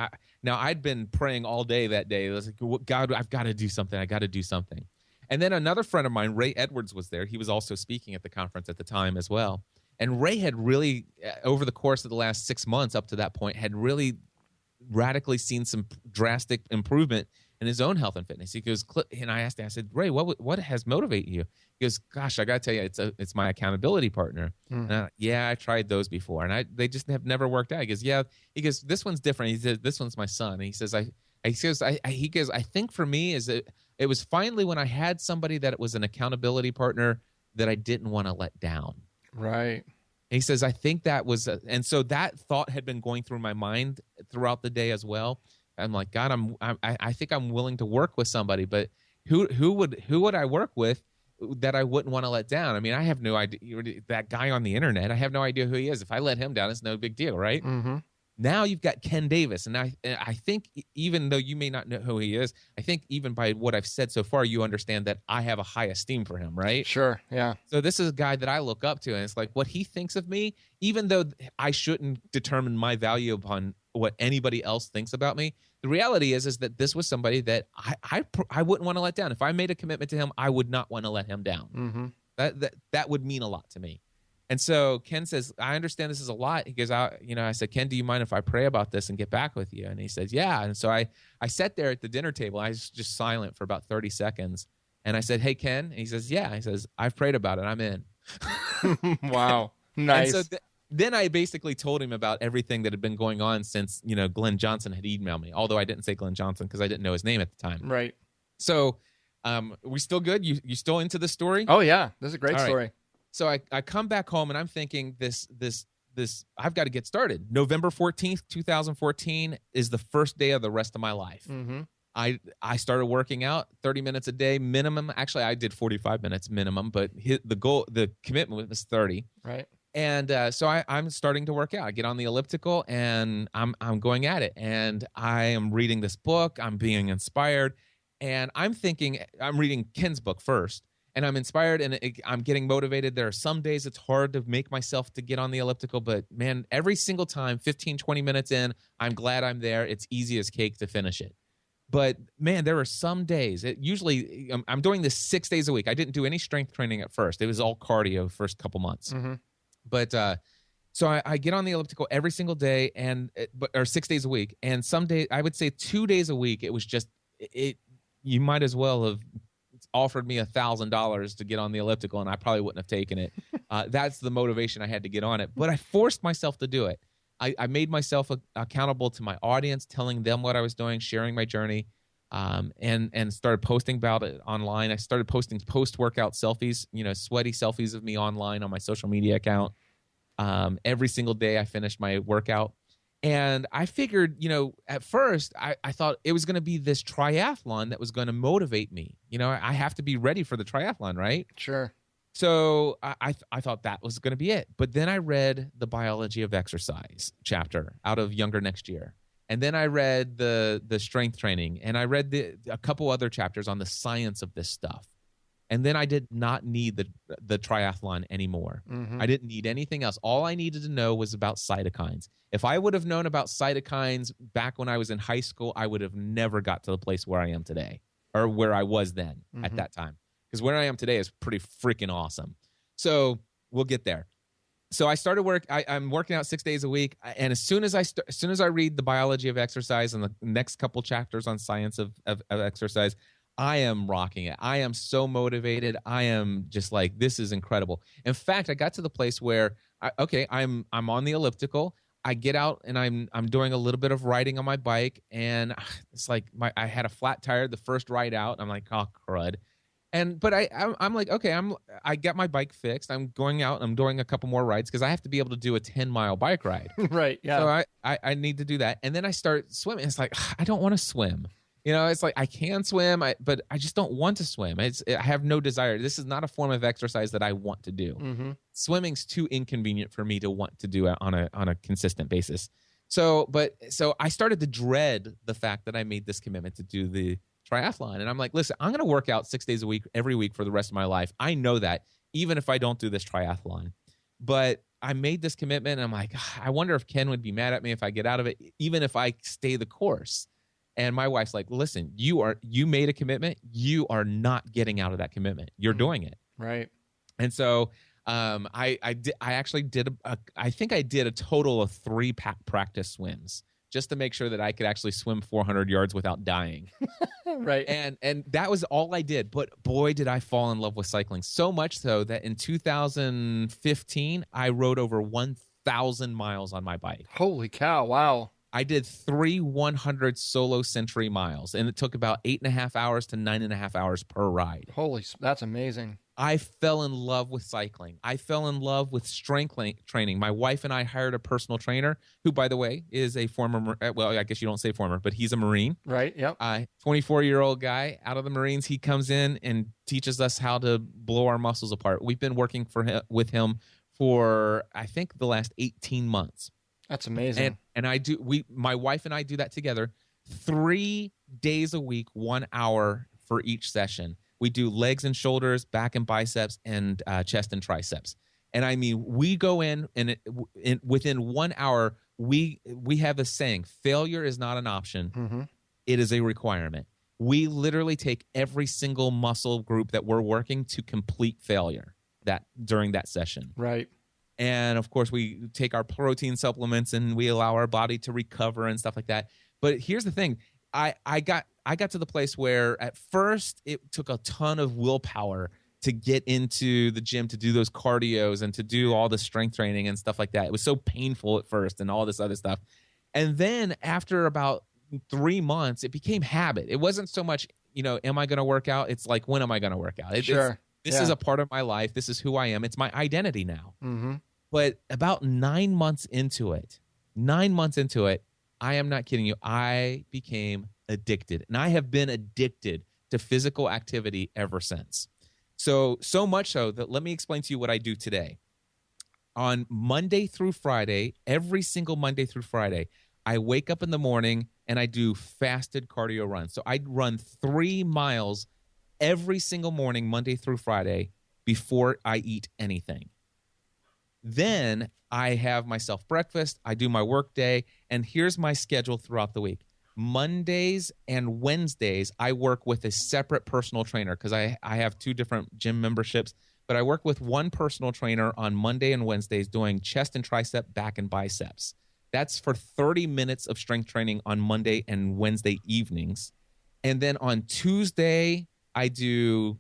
now I'd been praying all day that day. I was like, God, I've got to do something. I got to do something. And then another friend of mine, Ray Edwards, was there. He was also speaking at the conference at the time as well. And Ray had really, over the course of the last 6 months up to that point, had really radically seen some drastic improvement in his own health and fitness. He goes, and I asked him, I said, Ray, what has motivated you? He goes, gosh, I got to tell you, it's my accountability partner. And I tried those before, and they just have never worked out. He goes, yeah. He goes, this one's different. He said, this one's my son. And he says, I think for me is that it was finally when I had somebody that was an accountability partner that I didn't want to let down. Right. And he says, I think that was, and so that thought had been going through my mind throughout the day as well. I'm like, God, I think I'm willing to work with somebody, but who would I work with that I wouldn't want to let down? I mean, I have no idea. That guy on the internet, I have no idea who he is. If I let him down, it's no big deal, right? Mm-hmm. Now you've got Ken Davis, and I think even though you may not know who he is, I think even by what I've said so far, you understand that I have a high esteem for him, right? Sure, yeah. So this is a guy that I look up to, and it's like what he thinks of me, even though I shouldn't determine my value upon what anybody else thinks about me. The reality is that this was somebody that I wouldn't want to let down. If I made a commitment to him, I would not want to let him down. Mm-hmm. That would mean a lot to me. And so Ken says, I understand this is a lot. He goes, I said, Ken, do you mind if I pray about this and get back with you? And he says, yeah. And so I sat there at the dinner table. I was just silent for about 30 seconds. And I said, hey, Ken. And he says, yeah. He says, I've prayed about it. I'm in. Wow. Nice. And so then I basically told him about everything that had been going on since, Glenn Johnson had emailed me, although I didn't say Glenn Johnson because I didn't know his name at the time. Right. So we still good? You still into the story? Oh, yeah. This is a great All story. Right. So I come back home and I'm thinking this I've got to get started. November 14th, 2014 is the first day of the rest of my life. Mm-hmm. I started working out 30 minutes a day minimum. Actually, I did 45 minutes minimum, but the commitment was 30. Right. And so I'm starting to work out. I get on the elliptical and I'm going at it. And I am reading this book. I'm being inspired. And I'm thinking, I'm reading Ken's book first. And I'm inspired and I'm getting motivated. There are some days it's hard to make myself to get on the elliptical. But, man, every single time, 15, 20 minutes in, I'm glad I'm there. It's easy as cake to finish it. But, man, there are some days. Usually I'm doing this 6 days a week. I didn't do any strength training at first. It was all cardio first couple months. Mm-hmm. But so I get on the elliptical every single day or 6 days a week. And some days, I would say 2 days a week, it was just you might as well have offered me $1,000 to get on the elliptical, and I probably wouldn't have taken it. That's the motivation I had to get on it. But I forced myself to do it. I made myself accountable to my audience, telling them what I was doing, sharing my journey, and started posting about it online. I started posting post-workout selfies, sweaty selfies of me online on my social media account. Every single day I finished my workout. And I figured, at first I thought it was going to be this triathlon that was going to motivate me. I have to be ready for the triathlon, right? Sure. So I thought that was going to be it. But then I read the Biology of Exercise chapter out of Younger Next Year. And then I read the strength training. And I read a couple other chapters on the science of this stuff. And then I did not need the triathlon anymore. Mm-hmm. I didn't need anything else. All I needed to know was about cytokines. If I would have known about cytokines back when I was in high school, I would have never got to the place where I am today, or where I was then at that time. Because where I am today is pretty freaking awesome. So we'll get there. So I started I'm working out 6 days a week, and as soon as I read the Biology of Exercise and the next couple chapters on science of exercise, I am rocking it. I am so motivated. I am just like, this is incredible. In fact, I got to the place where, I'm on the elliptical. I get out and I'm doing a little bit of riding on my bike, and it's like I had a flat tire the first ride out. I'm like, oh crud. But I'm like, okay, I got my bike fixed. I'm going out and I'm doing a couple more rides because I have to be able to do a 10-mile bike ride. Right. Yeah. So I need to do that. And then I start swimming. It's like, I don't want to swim. It's like I can swim, but I just don't want to swim. I have no desire. This is not a form of exercise that I want to do. Mm-hmm. Swimming's too inconvenient for me to want to do it on a consistent basis. So I started to dread the fact that I made this commitment to do the triathlon. And I'm like, listen, I'm going to work out 6 days a week, every week for the rest of my life. I know that, even if I don't do this triathlon. But I made this commitment, and I'm like, I wonder if Ken would be mad at me if I get out of it, even if I stay the course. And my wife's like, listen, you made a commitment. You are not getting out of that commitment. You're doing it. Right. And so I actually did a total of 3 practice swims just to make sure that I could actually swim 400 yards without dying. Right. And that was all I did. But boy, did I fall in love with cycling. So much so that in 2015, I rode over 1,000 miles on my bike. Holy cow. Wow. I did 3 100 solo century miles, and it took about 8.5 hours to 9.5 hours per ride. That's amazing. I fell in love with cycling. I fell in love with strength training. My wife and I hired a personal trainer who, by the way, is a former, well, I guess you don't say former, but he's a Marine. Right, yep. 24-year-old guy out of the Marines. He comes in and teaches us how to blow our muscles apart. We've been working with him for, I think, the last 18 months. That's amazing. And my wife and I do that together 3 days a week, 1 hour for each session. We do legs and shoulders, back and biceps, and chest and triceps. And I mean, we go in and within 1 hour, we have a saying: failure is not an option; mm-hmm. It is a requirement. We literally take every single muscle group that we're working to complete failure during that session. Right. And of course, we take our protein supplements and we allow our body to recover and stuff like that. But here's the thing. I got to the place where at first it took a ton of willpower to get into the gym, to do those cardios and to do all the strength training and stuff like that. It was so painful at first and all this other stuff. And then after about 3 months, it became habit. It wasn't so much, am I going to work out? It's like, when am I going to work out? Sure. This is a part of my life. This is who I am. It's my identity now. Mm-hmm. But about 9 months into it, I am not kidding you, I became addicted. And I have been addicted to physical activity ever since. So much so that let me explain to you what I do today. On Monday through Friday, every single Monday through Friday, I wake up in the morning and I do fasted cardio runs. So I run 3 miles every single morning, Monday through Friday, before I eat anything. Then I have myself breakfast, I do my work day, and here's my schedule throughout the week. Mondays and Wednesdays, I work with a separate personal trainer because I have 2 different gym memberships, but I work with one personal trainer on Monday and Wednesdays doing chest and tricep, back and biceps. That's for 30 minutes of strength training on Monday and Wednesday evenings. And then on Tuesday, I do,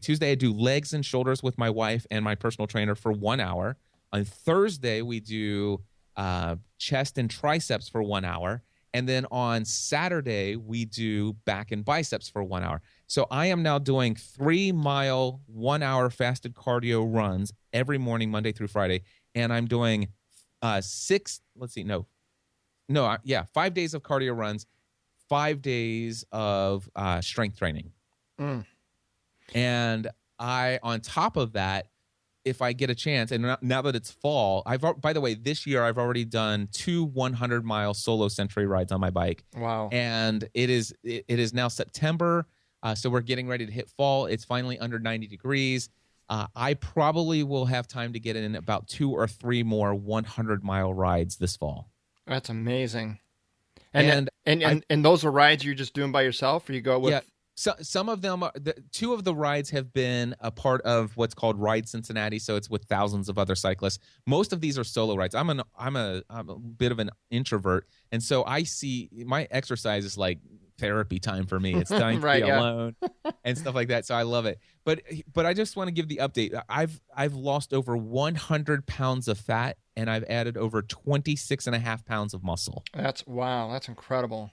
Tuesday I do legs and shoulders with my wife and my personal trainer for 1 hour. On Thursday, we do chest and triceps for 1 hour. And then on Saturday, we do back and biceps for 1 hour. So I am now doing 3-mile, 1 hour fasted cardio runs every morning, Monday through Friday. And I'm doing 5 days of cardio runs, 5 days of strength training. Mm. And on top of that, if I get a chance, and now that it's fall, by the way, this year I've already done 2 100-mile solo century rides on my bike. Wow. And it is now September, so we're getting ready to hit fall. It's finally under 90 degrees. I probably will have time to get in about 2 or 3 more 100-mile rides this fall. That's amazing. And those are rides you're just doing by yourself, or you go with? Yeah. So some of them, 2 of the rides have been a part of what's called Ride Cincinnati. So it's with thousands of other cyclists. Most of these are solo rides. I'm a bit of an introvert, and so I see my exercise is like therapy time for me. It's time to be alone and stuff like that. So I love it. But I just want to give the update. I've lost over 100 pounds of fat, and I've added over 26.5 pounds of muscle. That's incredible.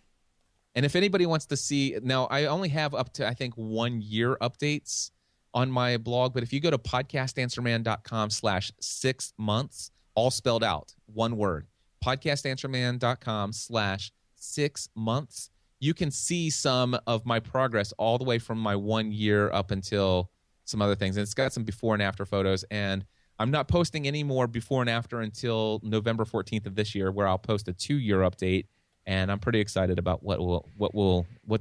And if anybody wants to see, now I only have up to, I think, 1 year updates on my blog, but if you go to podcastanswerman.com/6 months, all spelled out, one word, podcastanswerman.com/6 months, you can see some of my progress all the way from my 1 year up until some other things. And it's got some before and after photos. And I'm not posting any more before and after until November 14th of this year, where I'll post a 2-year update. And I'm pretty excited about what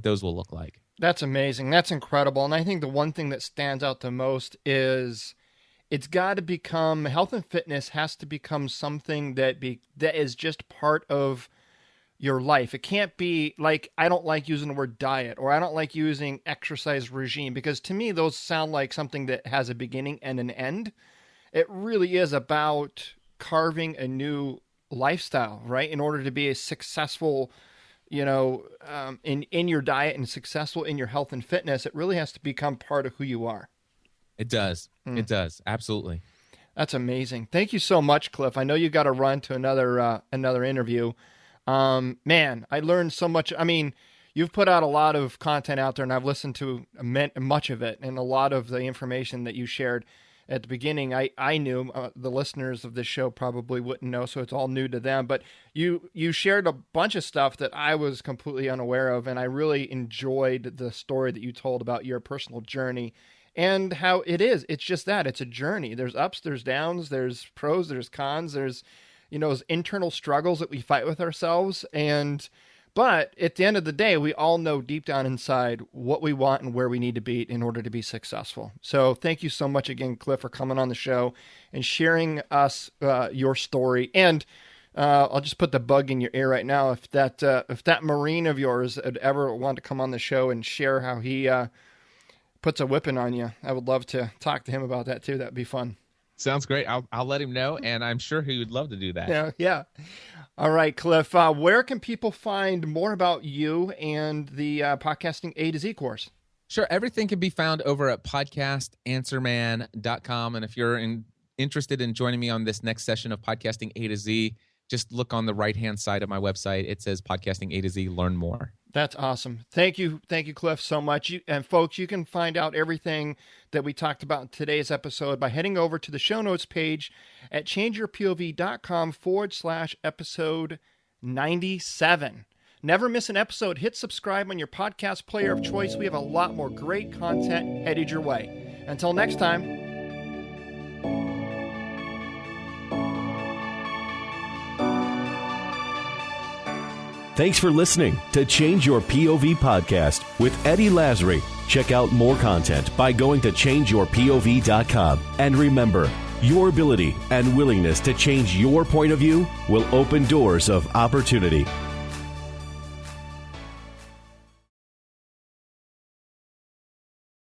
those will look like. That's amazing. That's incredible. And I think the one thing that stands out the most is it's got to become, health and fitness has to become something that is just part of your life. It can't be like, I don't like using the word diet, or I don't like using exercise regime, because to me, those sound like something that has a beginning and an end. It really is about carving a new lifestyle, right? In order to be a successful, in your diet and successful in your health and fitness, it really has to become part of who you are. It does. It does. Absolutely. That's amazing. Thank you so much, Cliff. I know you got to run to another interview. Man, I learned so much. I mean, you've put out a lot of content out there, and I've listened to much of it, and a lot of the information that you shared at the beginning, I knew. The listeners of this show probably wouldn't know, so it's all new to them. But you shared a bunch of stuff that I was completely unaware of, and I really enjoyed the story that you told about your personal journey and how it is. It's just that. It's a journey. There's ups, there's downs, there's pros, there's cons, there's, those internal struggles that we fight with ourselves. But at the end of the day, we all know deep down inside what we want and where we need to be in order to be successful. So thank you so much again, Cliff, for coming on the show and sharing us your story. And I'll just put the bug in your ear right now. If that Marine of yours would ever want to come on the show and share how he puts a whipping on you, I would love to talk to him about that too. That'd be fun. Sounds great. I'll let him know, and I'm sure he would love to do that. Yeah. All right, Cliff, where can people find more about you and the Podcasting A to Z course? Sure. Everything can be found over at podcastanswerman.com. And if you're interested in joining me on this next session of Podcasting A to Z, just look on the right-hand side of my website. It says Podcasting A to Z, learn more. That's awesome. Thank you, Cliff, so much. And folks, you can find out everything that we talked about in today's episode by heading over to the show notes page at changeyourpov.com/episode 97. Never miss an episode. Hit subscribe on your podcast player of choice. We have a lot more great content headed your way. Until next time. Thanks for listening to Change Your POV podcast with Eddie Lazary. Check out more content by going to changeyourpov.com. And remember, your ability and willingness to change your point of view will open doors of opportunity.